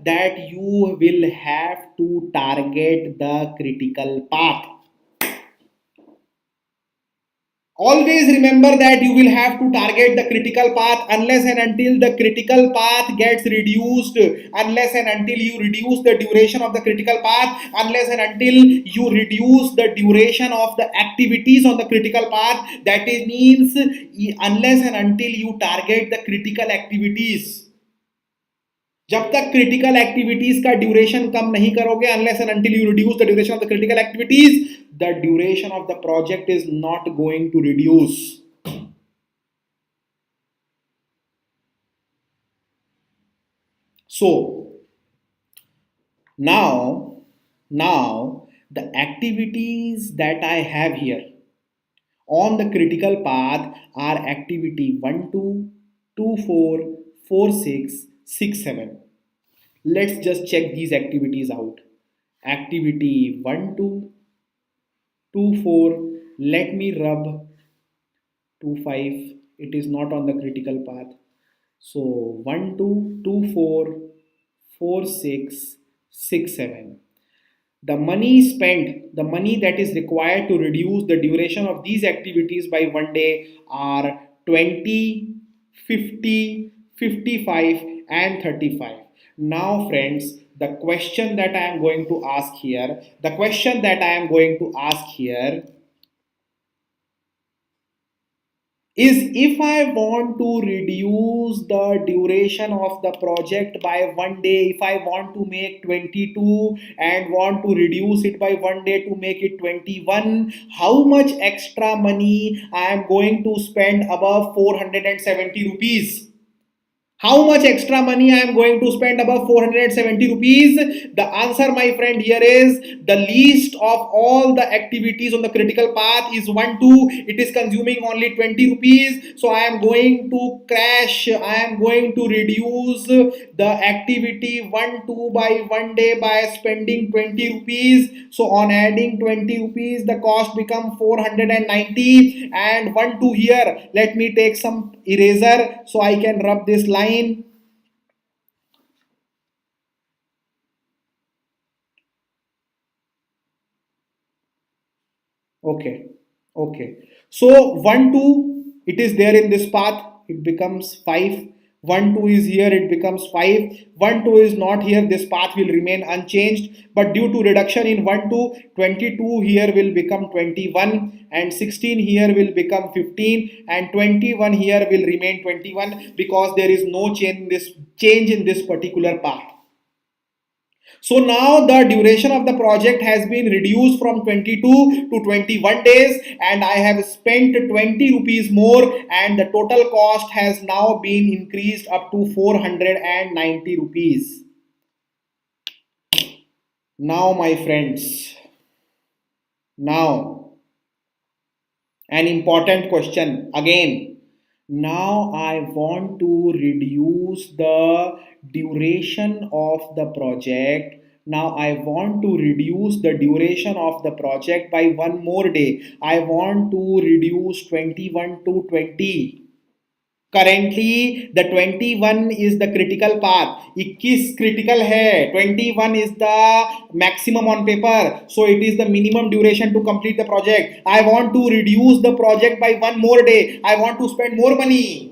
that you will have to target the critical path. Always remember that you will have to target the critical path. Unless and until the critical path gets reduced, unless and until you reduce the duration of the critical path, unless and until you reduce the duration of the activities on the critical path, that is means unless and until you target the critical activities. जब तक critical activities का duration कम नहीं करोगे, unless and until you reduce the duration of the critical activities, the duration of the project is not going to reduce. So now the activities that I have here on the critical path are activity 1, 2, 2, 4, 4, 6, 6, 7. Let's just check these activities out. Activity 1, 2, 2, 4. Let me rub 2, 5. It is not on the critical path. So 1, 2, 2, 4, 4, 6, 6, 7. The money spent, the money that is required to reduce the duration of these activities by 1 day are 20, 50, 55 and 35. Now friends, the question that I am going to ask here, is if I want to reduce the duration of the project by 1 day, if I want to make 22 and want to reduce it by 1 day to make it 21, how much extra money I am going to spend above 470 rupees? How much extra money I am going to spend above 470 rupees? The answer, my friend, here is the least of all the activities on the critical path is 1, 2. It is consuming only 20 rupees. So I am going to crash. I am going to reduce the activity 1, 2 by 1 day by spending 20 rupees. So on adding 20 rupees, the cost become 490 and 1, 2 here. Let me take some eraser so I can rub this line. Okay. So 1, 2, it is there in this path, it becomes 5. 1, 2 is here, it becomes 5. 1, 2 is not here, this path will remain unchanged. But due to reduction in 1, 2, 22 here will become 21 and 16 here will become 15 and 21 here will remain 21 because there is no change in this particular path. So now the duration of the project has been reduced from 22 to 21 days and I have spent 20 rupees more and the total cost has now been increased up to 490 rupees. Now my friends, now an important question again. Now I want to reduce the duration of the project. Now I want to reduce the duration of the project by one more day. I want to reduce 21 to 20. Currently the 21 is the critical path, 21 critical है, 21 is the maximum on paper, so it is the minimum duration to complete the project. I want to reduce the project by one more day. I want to spend more money.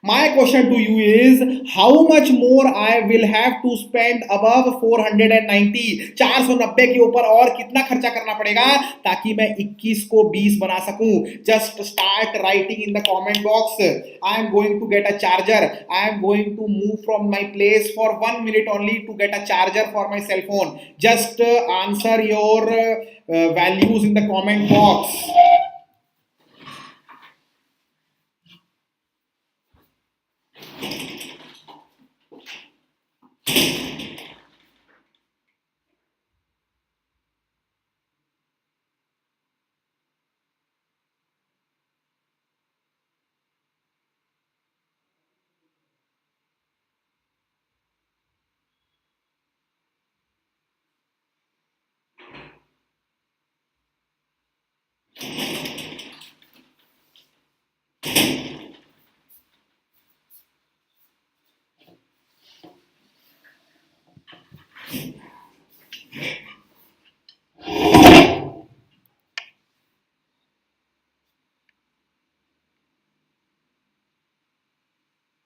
My question to you is how much more I will have to spend above 490? 490 के ऊपर और कितना खर्चा करना पड़ेगा ताकि मैं 21 को 20 बना सकूं? Just start writing in the comment box. I am going to get a charger. I am going to move from my place for 1 minute only to get a charger for my cell phone. Just answer your values in the comment box.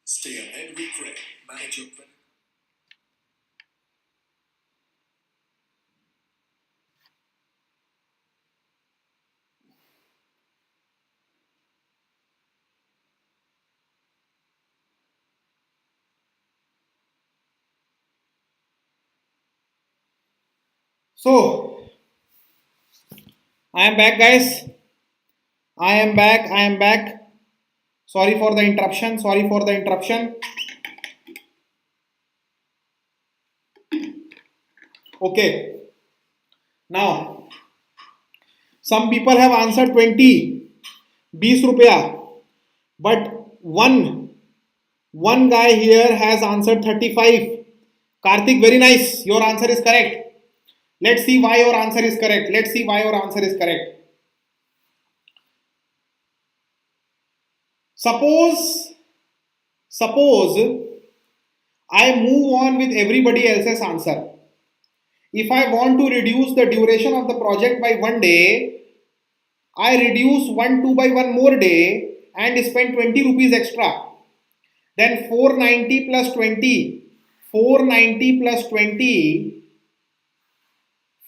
Stay ahead with credit. Manage your credit. So, I am back, guys. I am back. Sorry for the interruption. Okay. Now, some people have answered 20, 20 rupiah. But one guy here has answered 35. Karthik, very nice. Your answer is correct. Let's see why your answer is correct. Suppose I move on with everybody else's answer. If I want to reduce the duration of the project by 1 day, I reduce 1, 2 by one more day and spend 20 rupees extra. Then 490 plus 20, 490 plus 20,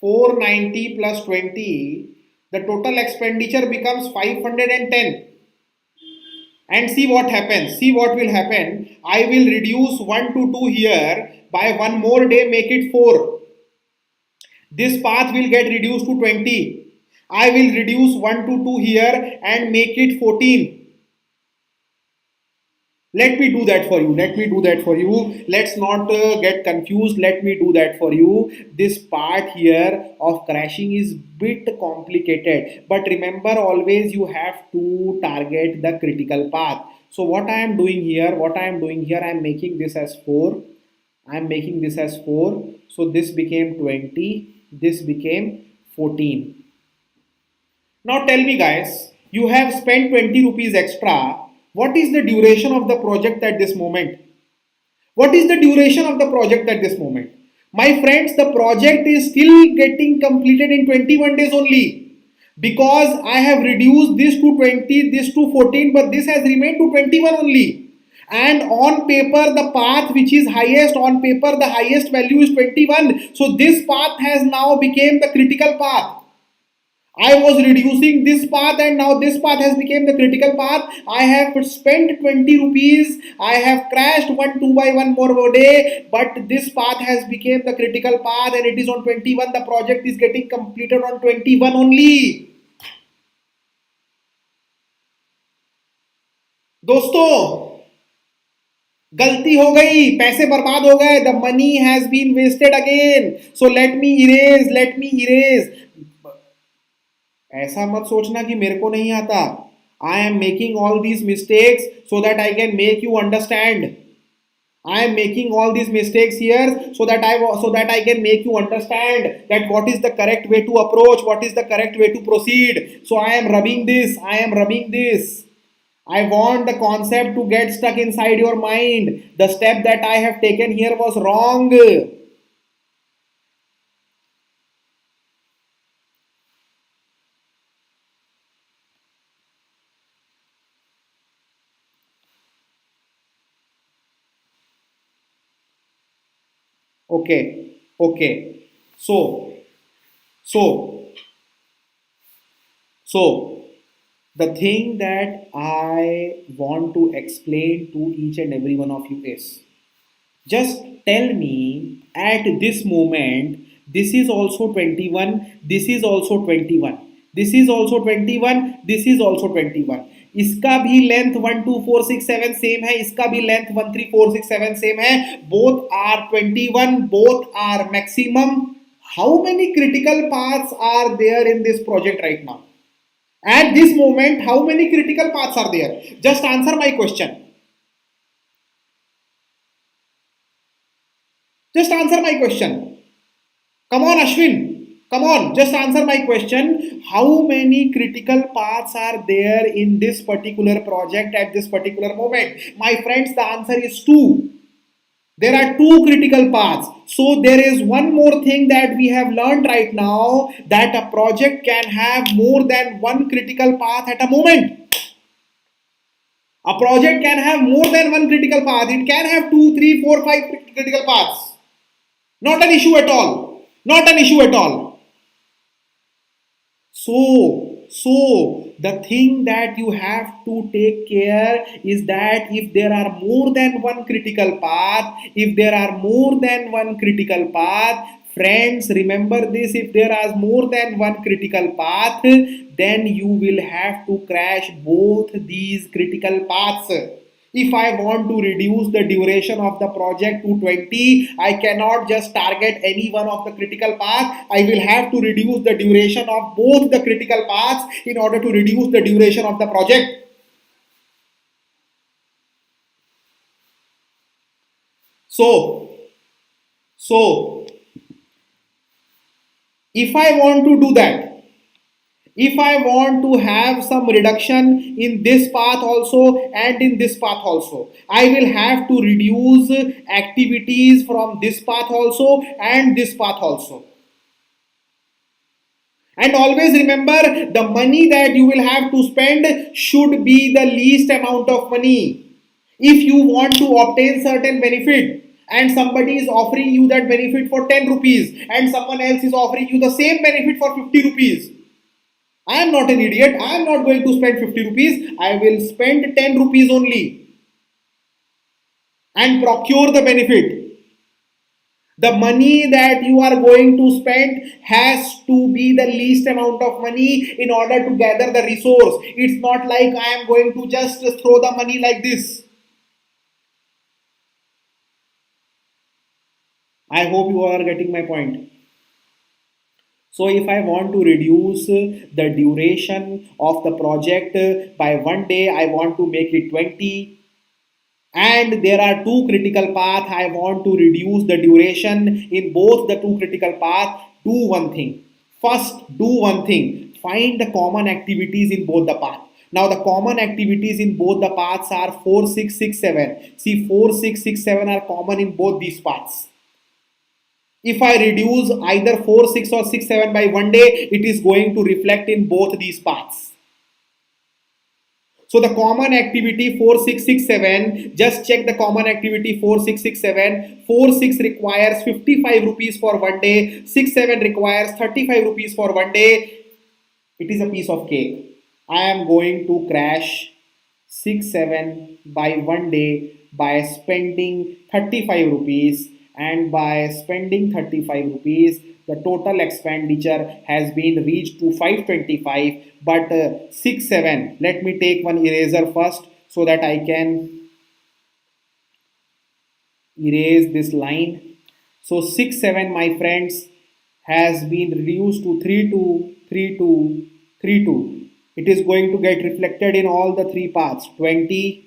490 plus 20, the total expenditure becomes 510. and see what happens. See what will happen. I will reduce 1 to 2 here. By one more day, make it 4. This path will get reduced to 20. I will reduce 1 to 2 here and make it 14. Let me do that for you. Let me do that for you. Let's not get confused. Let me do that for you. This part here of crashing is bit complicated. But remember, always you have to target the critical path. So what I am doing here, I am making this as 4. I am making this as 4. So this became 20. This became 14. Now tell me guys, you have spent 20 rupees extra. What is the duration of the project at this moment? What is the duration of the project at this moment? My friends, the project is still getting completed in 21 days only. Because I have reduced this to 20, this to 14, but this has remained to 21 only. And on paper, the path which is highest, on paper, the highest value is 21. So this path has now become the critical path. I was reducing this path and now this path has become the critical path. I have spent 20 rupees. I have crashed 2 by 1 more day. But this path has become the critical path and it is on 21. The project is getting completed on 21 only. दोस्तों गलती हो गई, पैसे बर्बाद हो गए. The money has been wasted again. So let me erase. ऐसा मत सोचना कि मेरे को नहीं आता. I am making all these mistakes so that I can make you understand. I am making all these mistakes here so that I can make you understand that what is the correct way to approach, what is the correct way to proceed. So I am rubbing this. I want the concept to get stuck inside your mind. The step that I have taken here was wrong. Okay. So the thing that I want to explain to each and every one of you is, just tell me at this moment, this is also 21, this is also 21, this is also 21, this is also 21. इसका भी length 1 2 4 6 7 same है, इसका भी length 1 3 4 6 7 same है. Both are 21, both are maximum. How many critical paths are there in this project right now? At this moment, how many critical paths are there? Just answer my question. Just answer my question. Come on, Ashwin. Come on, just answer my question. How many critical paths are there in this particular project at this particular moment? My friends, the answer is 2. There are 2 critical paths. So there is one more thing that we have learned right now, that a project can have more than 1 critical path at a moment. A project can have more than 1 critical path. It can have 2, 3, 4, 5 critical paths. Not an issue at all. Not an issue at all. So the thing that you have to take care is that if there are more than 1 critical path, friends, remember this, if there are more than 1 critical path, then you will have to crash both these critical paths. If I want to reduce the duration of the project to 20, I cannot just target any one of the critical paths. I will have to reduce the duration of both the critical paths in order to reduce the duration of the project. So if I want to do that, if I want to have some reduction in this path also and in this path also, I will have to reduce activities from this path also and this path also. And always remember, the money that you will have to spend should be the least amount of money. If you want to obtain certain benefit and somebody is offering you that benefit for 10 rupees and someone else is offering you the same benefit for 50 rupees, I am not an idiot. I am not going to spend 50 rupees. I will spend 10 rupees only and procure the benefit. The money that you are going to spend has to be the least amount of money in order to gather the resource. It's not like I am going to just throw the money like this. I hope you are getting my point. So if I want to reduce the duration of the project by 1 day, I want to make it 20. And there are two critical paths. I want to reduce the duration in both the two critical paths. Do one thing. First, do one thing. Find the common activities in both the paths. Now the common activities in both the paths are 4, 6, 6, 7. See, 4, 6, 6, 7 are common in both these paths. If I reduce either 4, 6 or 6, 7 by 1 day, it is going to reflect in both these paths. So the common activity 4, 6, 6, 7, just check the common activity 4, 6, 6, 7. 4, 6 requires 55 rupees for 1 day. 6, 7 requires 35 rupees for 1 day. It is a piece of cake. I am going to crash 6, 7 by 1 day by spending 35 rupees, and by spending 35 rupees the total expenditure has been reached to 525. But 6, 7, let me take one eraser first so that I can erase this line. So 6, 7, my friends, has been reduced to 3, 2, 3, 2, 3, 2. It is going to get reflected in all the three paths: 20,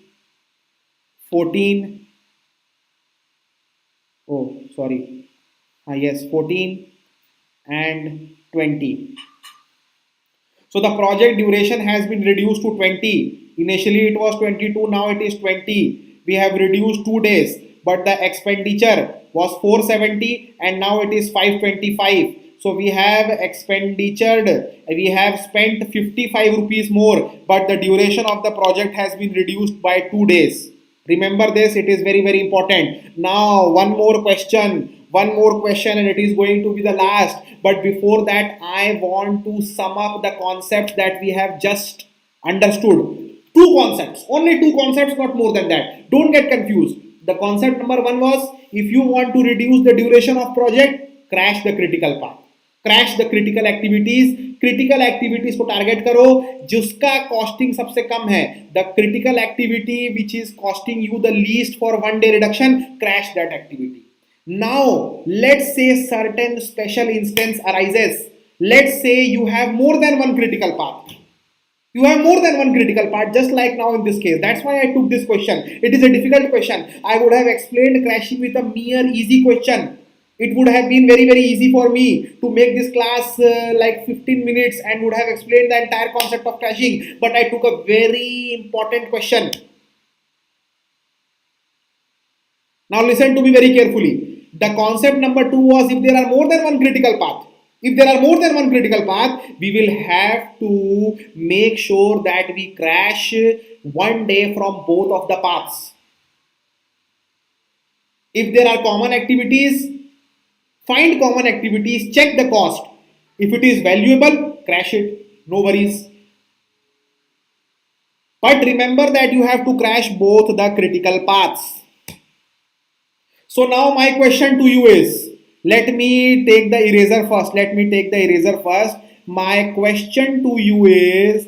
14, oh sorry, yes, 14 and 20. So the project duration has been reduced to 20. Initially it was 22, now it is 20. We have reduced 2 days, but the expenditure was 470 and now it is 525. So we have we have spent 55 rupees more, but the duration of the project has been reduced by 2 days. Remember this, it is very, very important. Now, one more question, and it is going to be the last. But before that, I want to sum up the concepts that we have just understood. Two concepts, only two concepts, not more than that. Don't get confused. The concept number one was, if you want to reduce the duration of project, crash the critical path. Crash the critical activities को target करो जिसका costing सबसे कम है. The critical activity which is costing you the least for 1 day reduction, crash that activity. Now let's say certain special instance arises. Let's say you have more than one critical path. You have more than one critical part, just like now in this case. That's why I took this question. It is a difficult question. I would have explained crashing with a mere easy question. It would have been very, very easy for me to make this class like 15 minutes and would have explained the entire concept of crashing. But I took a very important question. Now listen to me very carefully. The concept number 2 was, if there are more than one critical path. If there are more than one critical path, we will have to make sure that we crash 1 day from both of the paths. If there are common activities, find common activities, check the cost. If it is valuable, crash it, no worries. But remember that you have to crash both the critical paths. So now my question to you is, let me take the eraser first. My question to you is,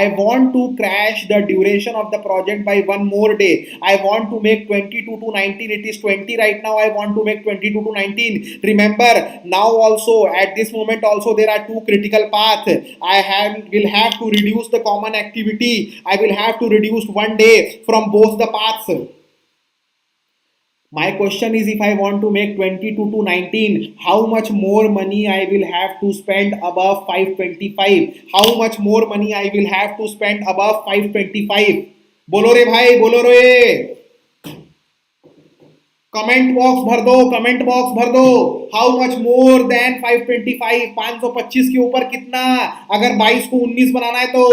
I want to crash the duration of the project by one more day. I want to make 22 to 19. It is 20 right now. I want to make 22 to 19. Remember, now also at this moment also there are two critical paths. Will have to reduce the common activity. I will have to reduce 1 day from both the paths. My question is, if I want to make 22 to 19, how much more money I will have to spend above 525? How much more money I will have to spend above 525? बोलो रे भाई, बोलो रे. Comment box भर दो. How much more than 525? 525 के ऊपर कितना, अगर 22 को 19 बनाना है तो.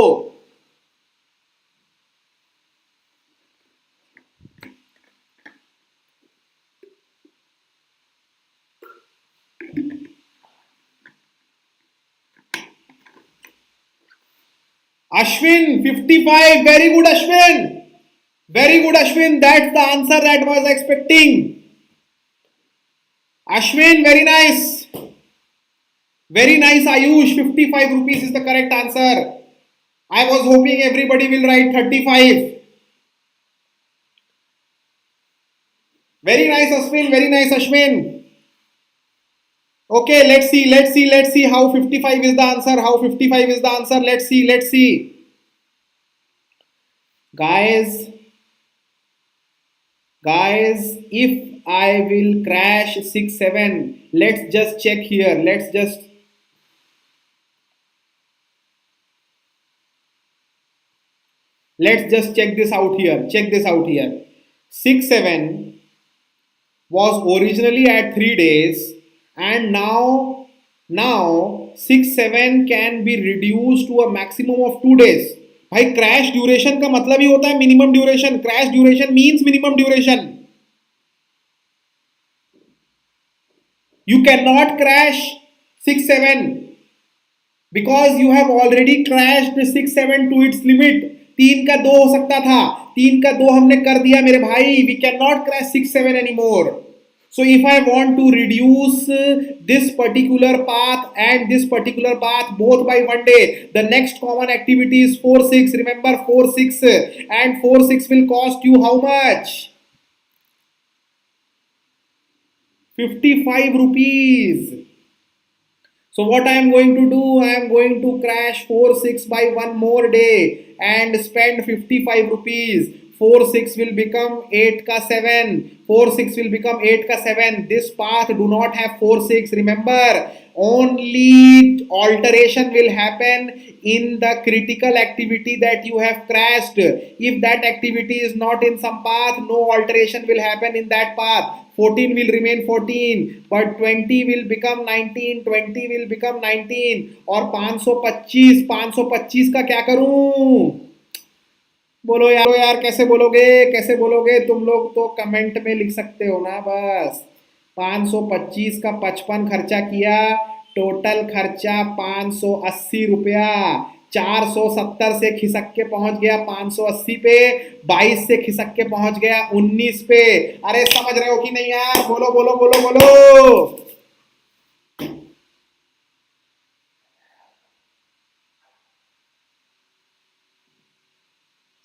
Ashwin, 55. Very good, Ashwin. Very good, Ashwin. That's the answer that I was expecting. Ashwin, very nice. Very nice, Ayush. 55 rupees is the correct answer. I was hoping everybody will write 35. Very nice, Ashwin. Very nice, Ashwin. Okay, let's see how 55 is the answer. How 55 is the answer. Let's see. Guys, if I will crash 6, 7, let's just check here. Let's just check this out here. 6, 7 was originally at 3 days, and now 6, 7 can be reduced to a maximum of 2 days. भाई crash duration का मतलब ही होता है minimum duration. Crash duration means minimum duration. You cannot crash 6, 7 because you have already crashed 6, 7 to its limit. 3 का 2 हो सकता था, 3 का 2 हमने कर दिया मेरे भाई. We cannot crash 6, 7 anymore. So if I want to reduce this particular path and this particular path both by 1 day, the next common activity is 4, 6. Remember 4, 6, and 4, 6 will cost you how much? 55 rupees. So what I am going to do, I am going to crash 4, 6 by 1 more day and spend 55 rupees. 4, 6 will become 8 ka 7. 4, 6 will become 8 ka 7. This path do not have 4, 6. Remember, only alteration will happen in the critical activity that you have crashed. If that activity is not in some path, no alteration will happen in that path. 14 will remain 14, but 20 will become 19, 20 will become 19, और 525 का क्या करूं? बोलो यार कैसे बोलोगे तुम लोग तो कमेंट में लिख सकते हो ना. बस 525 का 55 खर्चा किया, टोटल खर्चा 580 रुपया. 470 से खिसक के पहुंच गया 580 पे, 22 से खिसक के पहुंच गया 19 पे. अरे समझ रहे हो कि नहीं यार? बोलो.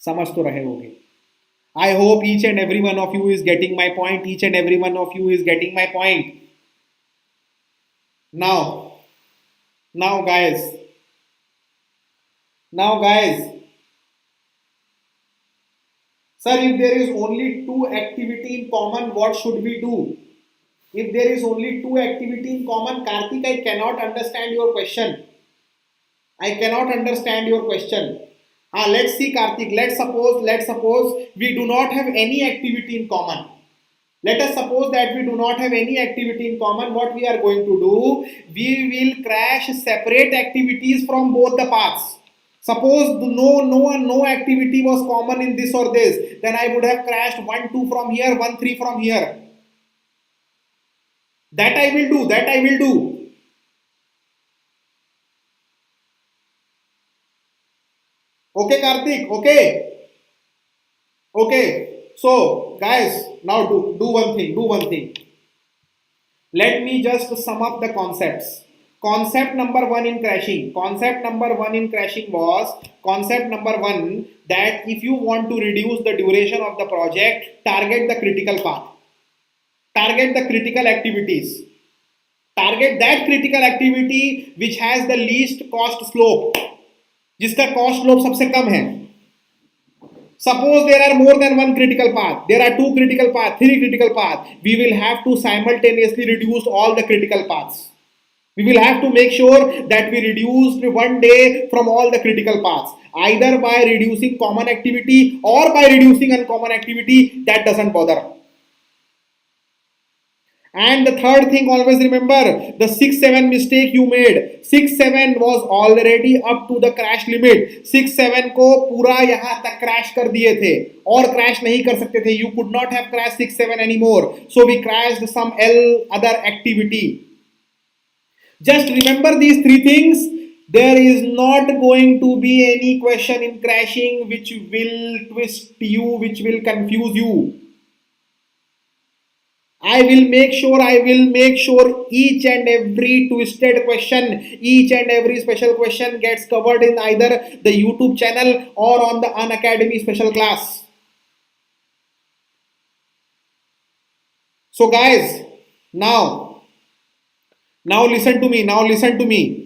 समझ तो रहे होगे. I hope each and every one of you is getting my point. Now guys, sir, if there is only 2 activity in common, what should we do? If there is only 2 activity in common, Karthik, I cannot understand your question. Let's see, Karthik. Let's suppose we do not have any activity in common. Let us suppose that we do not have any activity in common. What we are going to do? We will crash separate activities from both the paths. Suppose no activity was common in this or this, then I would have crashed 1, 2 from here, 1, 3 from here. That I will do. Okay, Karthik. Okay. So, guys, now do one thing. Let me just sum up the concepts. Concept number 1 in crashing was that if you want to reduce the duration of the project, target the critical path. Target the critical activities. Target that critical activity which has the least cost slope. जिसका cost slope सबसे कम है. Suppose there are more than 1 critical path, there are 2 critical paths, 3 critical paths, we will have to simultaneously reduce all the critical paths. We will have to make sure that we reduce 1 day from all the critical paths, either by reducing common activity or by reducing uncommon activity. That doesn't bother. And the third thing, always remember the 6, 7 mistake you made. 6, 7 was already up to the crash limit. 6, 7 को पूरा यहाँ तक crash कर दिए थे और crash नहीं कर सकते थे. You could not have crashed 6, 7 anymore. So we crashed some other activity. Just remember these 3 things. There is not going to be any question in crashing which will twist you, which will confuse you. I will make sure each and every twisted question, each and every special question gets covered in either the YouTube channel or on the Unacademy special class. So guys, now listen to me. Now listen to me.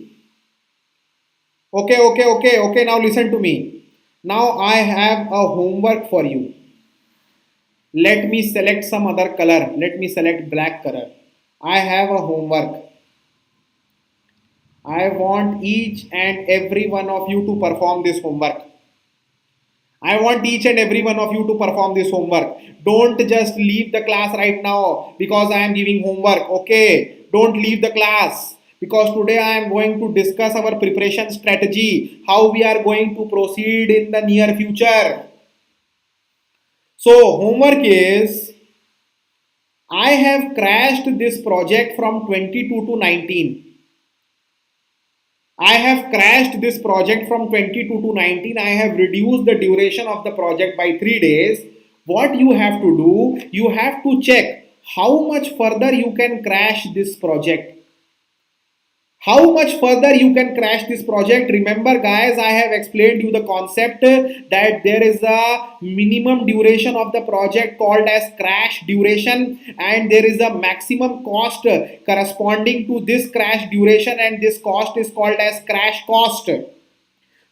Okay. Now listen to me. Now I have a homework for you. Let me select some other color. Let me select black color. I have a homework. I want each and every one of you to perform this homework. I want each and every one of you to perform this homework. Don't just leave the class right now because I am giving homework. Okay, don't leave the class because today I am going to discuss our preparation strategy, how we are going to proceed in the near future. So, homework is I have crashed this project from 22 to 19. I have crashed this project from 22 to 19. I have reduced the duration of the project by 3 days. What you have to do, you have to check how much further you can crash this project. How much further you can crash this project? Remember guys, I have explained you the concept that there is a minimum duration of the project called as crash duration, and there is a maximum cost corresponding to this crash duration, and this cost is called as crash cost.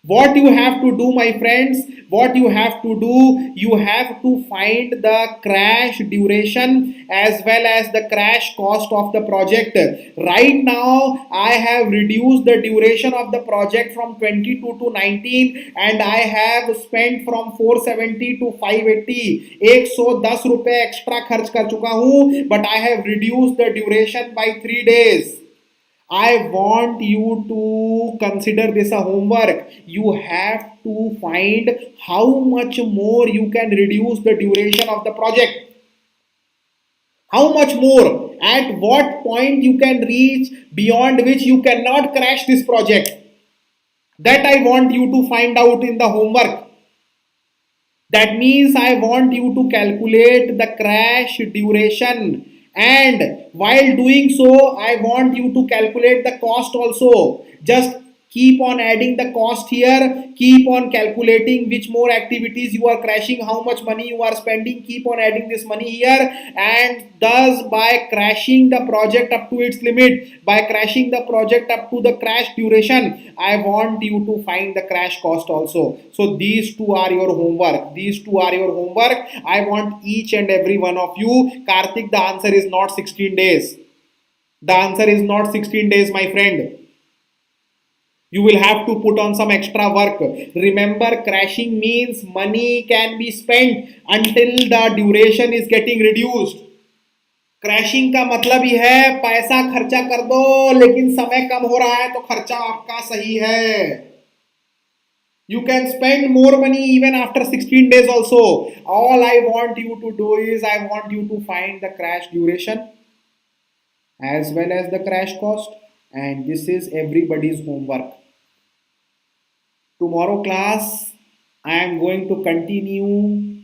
What you have to do, my friends, what you have to do, you have to find the crash duration as well as the crash cost of the project. Right now I have reduced the duration of the project from 22 to 19 and I have spent from 470 to 580. 110 रुपए extra खर्च कर चुका हूं, but I have reduced the duration by 3 days. I want you to consider this a homework. You have to find how much more you can reduce the duration of the project. How much more? At what point you can reach beyond which you cannot crash this project? That I want you to find out in the homework. That means I want you to calculate the crash duration, and while doing so I want you to calculate the cost also. Just keep on adding the cost here, keep on calculating which more activities you are crashing, how much money you are spending, keep on adding this money here, and thus by crashing the project up to its limit, by crashing the project up to the crash duration, I want you to find the crash cost also. So these two are your homework. These two are your homework. I want each and every one of you. Karthik, the answer is not 16 days. The answer is not 16 days, my friend. You will have to put on some extra work. Remember, crashing means money can be spent until the duration is getting reduced. Crashing का मतलब ही है पैसा खर्चा कर दो लेकिन समय कम हो रहा है तो खर्चा आपका सही है. You can spend more money even after 16 days also. All I want you to do is I want you to find the crash duration as well as the crash cost, and this is everybody's homework. Tomorrow class I am going to continue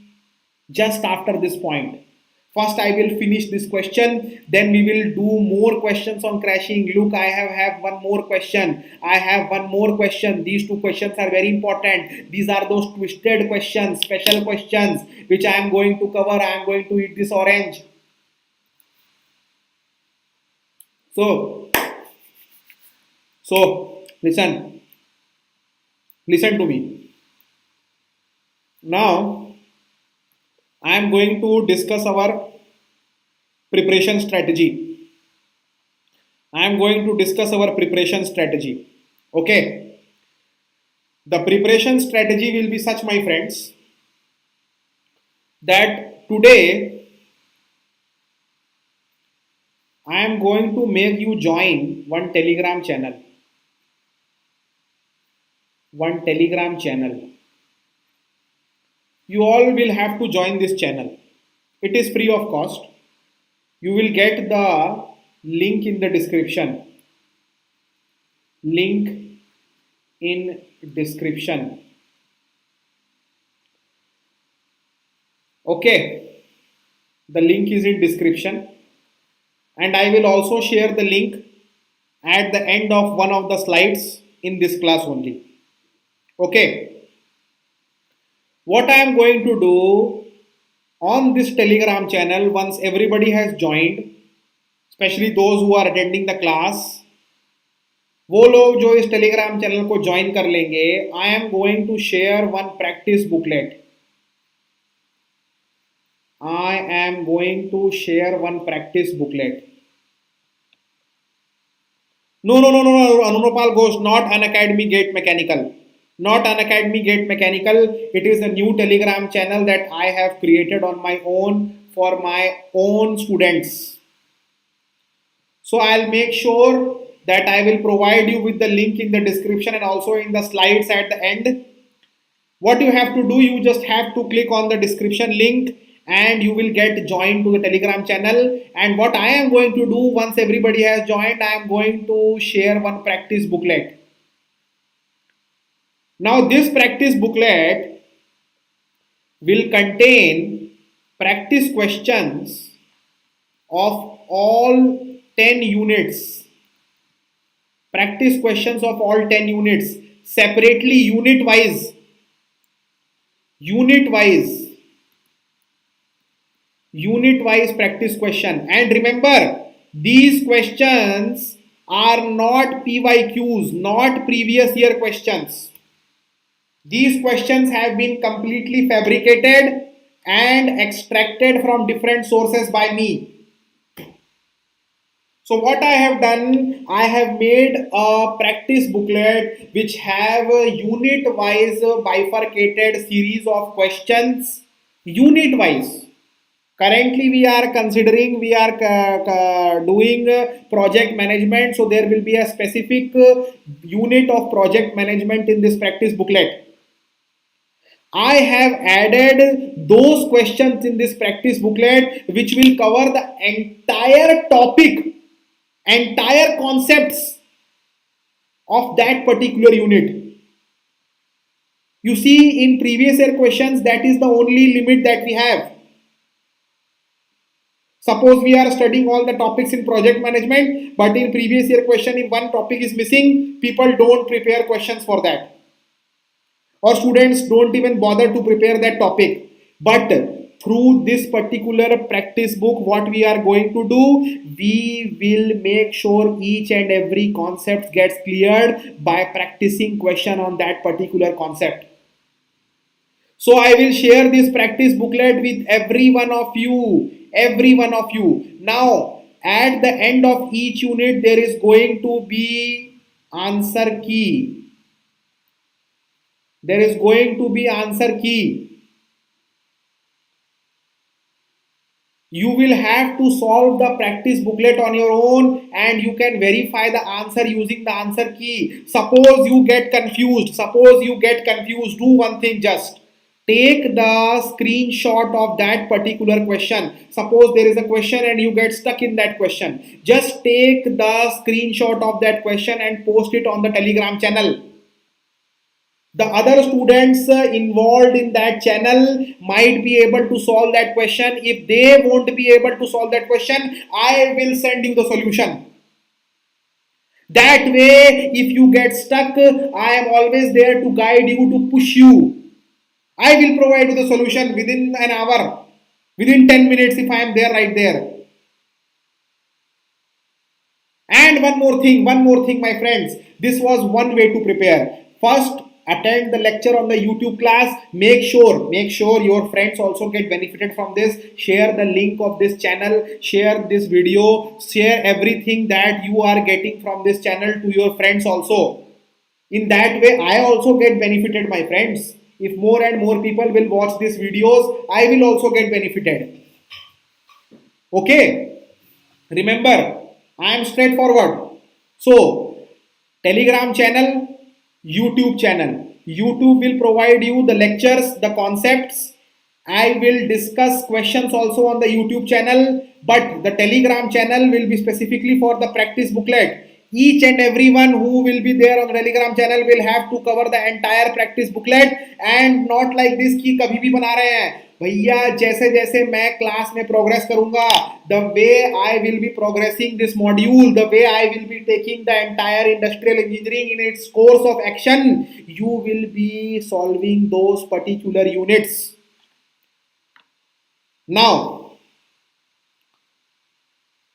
just after this point. First I will finish this question, then we will do more questions on crashing. Look, I have one more question. I have one more question. These two questions are very important. These are those twisted questions, special questions which I am going to cover. I am going to eat this orange. So listen to me. Now I am going to discuss our preparation strategy. I am going to discuss our preparation strategy. Okay. The preparation strategy will be such, my friends, that today I am going to make you join one Telegram channel. One Telegram channel. You all will have to join this channel. It is free of cost. You will get the link in the description. Link in description. Okay, the link is in description, and I will also share the link at the end of one of the slides in this class only. Okay, what I am going to do on this Telegram channel, once everybody has joined, especially those who are attending the class, वो लोग जो इस Telegram channel को join कर लेंगे, I am going to share one practice booklet. I am going to share one practice booklet. No, Anupal Ghosh, not Unacademy Gate Mechanical. Not Unacademy Gate Mechanical. It is a new Telegram channel that I have created on my own for my own students. So I'll make sure that I will provide you with the link in the description and also in the slides at the end. What you have to do, you just have to click on the description link and you will get joined to the Telegram channel. And what I am going to do, once everybody has joined, I am going to share one practice booklet. Now this practice booklet will contain practice questions of all 10 units. Practice questions of all 10 units, separately, unit wise practice question. And remember, these questions are not PYQs, not previous year questions. These questions have been completely fabricated and extracted from different sources by me. So what I have done, I have made a practice booklet which have a unit wise bifurcated series of questions, unit wise. Currently we are considering, we are doing project management, so there will be a specific unit of project management in this practice booklet. I have added those questions in this practice booklet which will cover the entire topic, entire concepts of that particular unit. You see, in previous year questions, that is the only limit that we have. Suppose we are studying all the topics in project management, but in previous year question, if one topic is missing, people don't prepare questions for that. Or students don't even bother to prepare that topic. But through this particular practice book, what we are going to do, we will make sure each and every concept gets cleared by practicing question on that particular concept. So I will share this practice booklet with every one of you. Now, at the end of each unit, there is going to be answer key. There is going to be answer key. You will have to solve the practice booklet on your own and you can verify the answer using the answer key. Suppose you get confused, do one thing just. Take the screenshot of that particular question. Suppose there is a question and you get stuck in that question. Just take the screenshot of that question and post it on the Telegram channel. The other students involved in that channel might be able to solve that question. If they won't be able to solve that question, I will send you the solution. That way, if you get stuck, I am always there to guide you, to push you. I will provide you the solution within an hour, within 10 minutes if I am there, right there. And one more thing, my friends. This was one way to prepare. First, attend the lecture on the YouTube class. Make sure your friends also get benefited from this. Share the link of this channel, share this video, share everything that you are getting from this channel to your friends also. In that way, I also get benefited, my friends. If more and more people will watch these videos, I will also get benefited. Okay? Remember, I am straightforward. So, Telegram channel, YouTube channel. YouTube will provide you the lectures, the concepts. I will discuss questions also on the YouTube channel, but the Telegram channel will be specifically for the practice booklet. each and everyone who will be there on the Telegram channel will have to cover the entire practice booklet and not like this कि कभी भी बना रहे हैं भैया जैसे जैसे मैं क्लास में प्रोग्रेस करूंगा the way I will be progressing this module, the way I will be taking the entire industrial engineering in its course of action, you will be solving those particular units. Now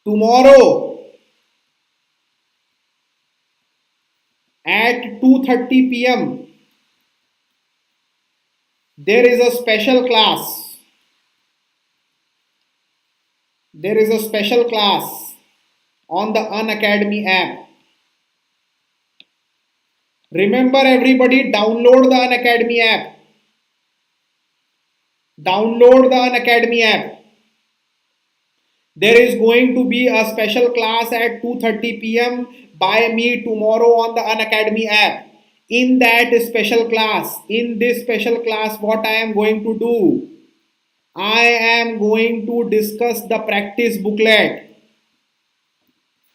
tomorrow at 2:30 p.m. there is a special class. There is a special class on the Unacademy app. Remember everybody, download the Unacademy app. Download the Unacademy app. There is going to be a special class at 2:30 p.m. by me tomorrow on the Unacademy app. In that special class, in this special class, what I am going to do? I am going to discuss the practice booklet.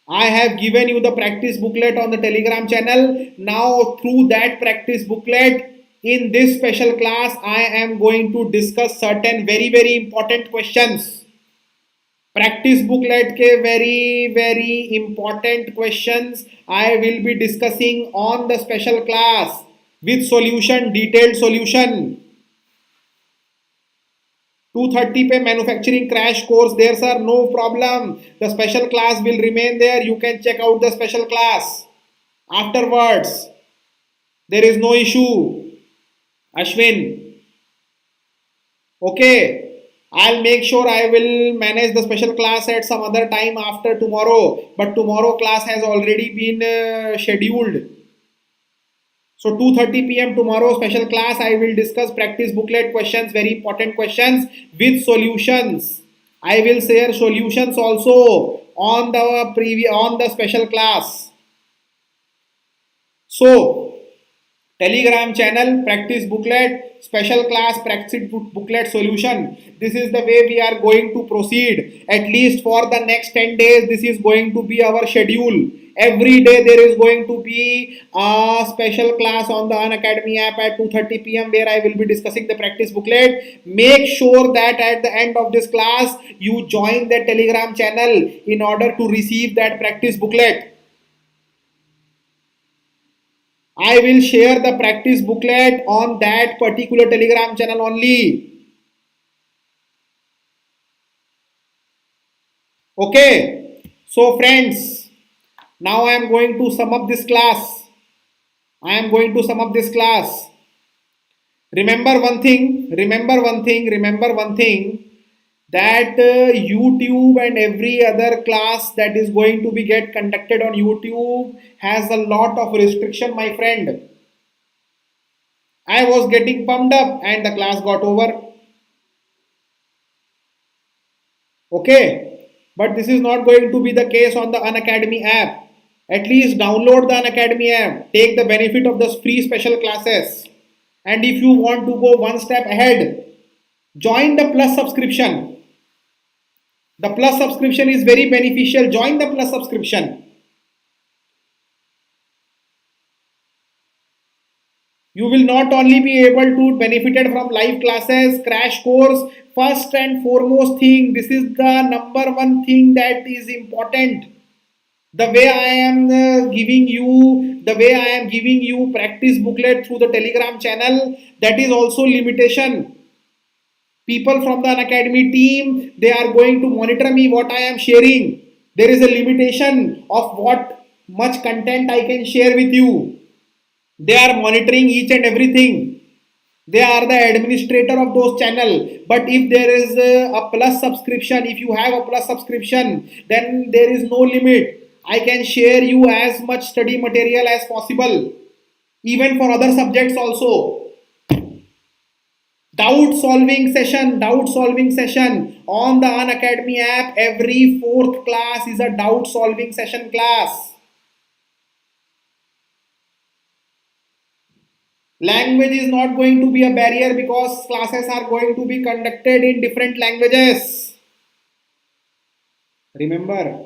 I have given you the practice booklet on the Telegram channel. Now through that practice booklet, in this special class, I am going to discuss certain very important questions. Practice booklet के very important questions I will be discussing on the special class with solution, detailed solution. 2:30 पे manufacturing crash course there sir, no problem. The special class will remain there. You can check out the special class afterwards. There is no issue. Ashwin. Okay. I'll make sure I will manage the special class at some other time after tomorrow. But tomorrow class has already been scheduled. So 2:30 p.m. tomorrow special class I will discuss practice booklet questions, very important questions with solutions. I will share solutions also on the special class. So Telegram channel, practice booklet, special class, practice booklet solution. This is the way we are going to proceed. At least for the next 10 days, this is going to be our schedule. Every day there is going to be a special class on the Unacademy app at 2:30 p.m. where I will be discussing the practice booklet. Make sure that at the end of this class, you join the Telegram channel in order to receive that practice booklet. I will share the practice booklet on that particular Telegram channel only. Okay. So friends, now I am going to sum up this class. Remember one thing, that YouTube and every other class that is going to be get conducted on YouTube has a lot of restriction, my friend. I was getting pumped up and the class got over. Okay, but this is not going to be the case on the Unacademy app. At least download the Unacademy app, take the benefit of the free special classes. And if you want to go one step ahead, join the Plus subscription. The Plus subscription is very beneficial. Join the Plus subscription. You will not only be able to benefit from live classes, crash course. First and foremost thing, this is the number one thing that is important. The way I am giving you practice booklet through the Telegram channel, that is also limitation. People from the Unacademy team, they are going to monitor me what I am sharing. There is a limitation of what much content I can share with you. They are monitoring each and everything. They are the administrator of those channels. But if there is a Plus subscription, if you have a Plus subscription, then there is no limit. I can share you as much study material as possible, even for other subjects also. Doubt solving session on the Unacademy app. Every fourth class is a doubt solving session class. Language is not going to be a barrier because classes are going to be conducted in different languages. Remember,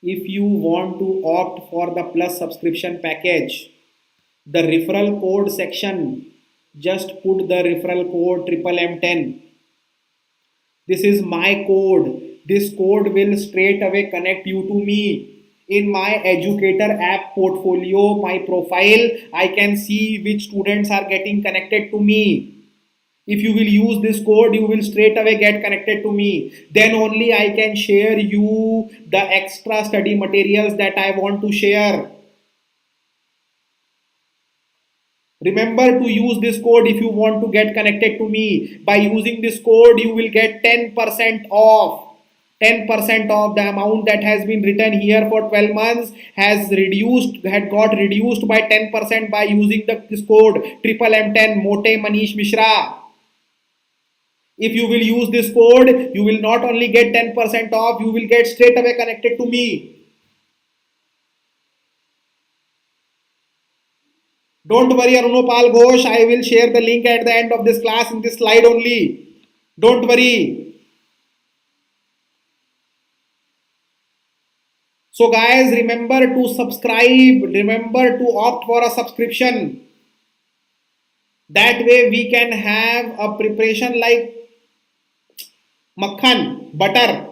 if you want to opt for the plus subscription package, the referral code section, just put the referral code triple M10. This is my code. This code will straight away connect you to me. In my educator app portfolio, my profile, I can see which students are getting connected to me. If you will use this code, you will straight away get connected to me. Then only I can share you the extra study materials that I want to share. Remember to use this code if you want to get connected to me. By using this code, you will get 10% off. 10% of the amount that has been written here for 12 months had got reduced by 10% by using this code triple M10 Mote Manish Mishra. If you will use this code, you will not only get 10% off, you will get straight away connected to me. Don't worry, Arunopal Ghosh, I will share the link at the end of this class in this slide only. Don't worry. So guys, remember to subscribe, remember to opt for a subscription. That way we can have a preparation like makhan, butter.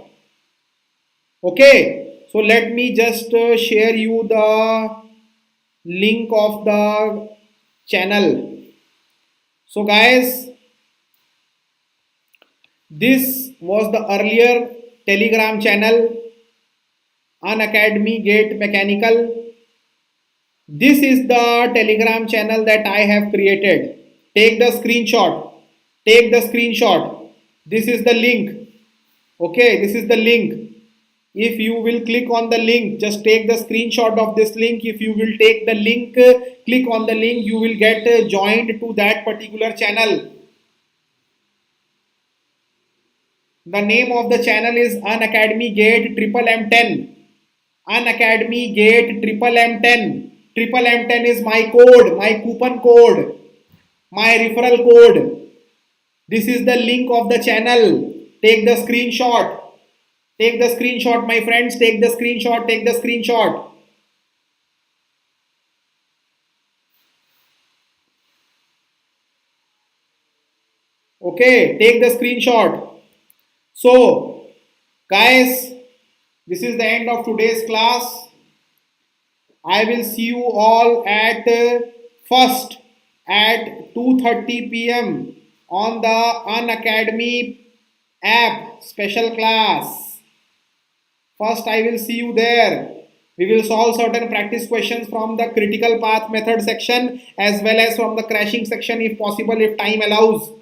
Okay, so let me just share you the link of the channel. So guys, this was the earlier Telegram channel, Unacademy GATE Mechanical. This is the Telegram channel that I have created. Take the screenshot. Take the screenshot. This is the link. Okay, this is the link. If you will click on the link, just take the screenshot of this link. If you will take the link, click on the link, you will get joined to that particular channel. The name of the channel is Unacademy GATE Triple M10. Unacademy GATE Triple M10. Triple M10 is my code, my coupon code, my referral code. This is the link of the channel. Take the screenshot. Take the screenshot, my friends. Take the screenshot. Take the screenshot. Okay, take the screenshot. So, guys, this is the end of today's class. I will see you all at first at 2:30 p.m. on the Unacademy app special class. First, I will see you there. We will solve certain practice questions from the critical path method section as well as from the crashing section if possible, if time allows.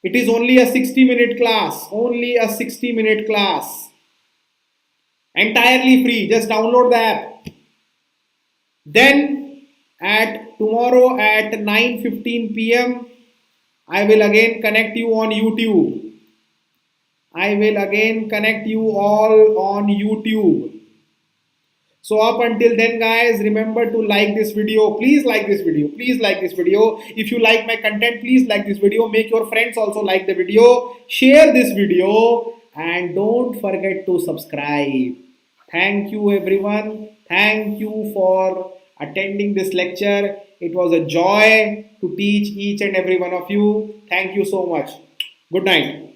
It is only a 60-minute class. Only a 60-minute class. Entirely free. Just download the app. Then at tomorrow at 9:15 p.m. I will again connect you on YouTube. I will again connect you all on YouTube. So up until then, guys, remember to like this video. Please like this video. Please like this video. If you like my content, please like this video. Make your friends also like the video. Share this video and don't forget to subscribe. Thank you, everyone. Thank you for attending this lecture. It was a joy to teach each and every one of you. Thank you so much. Good night.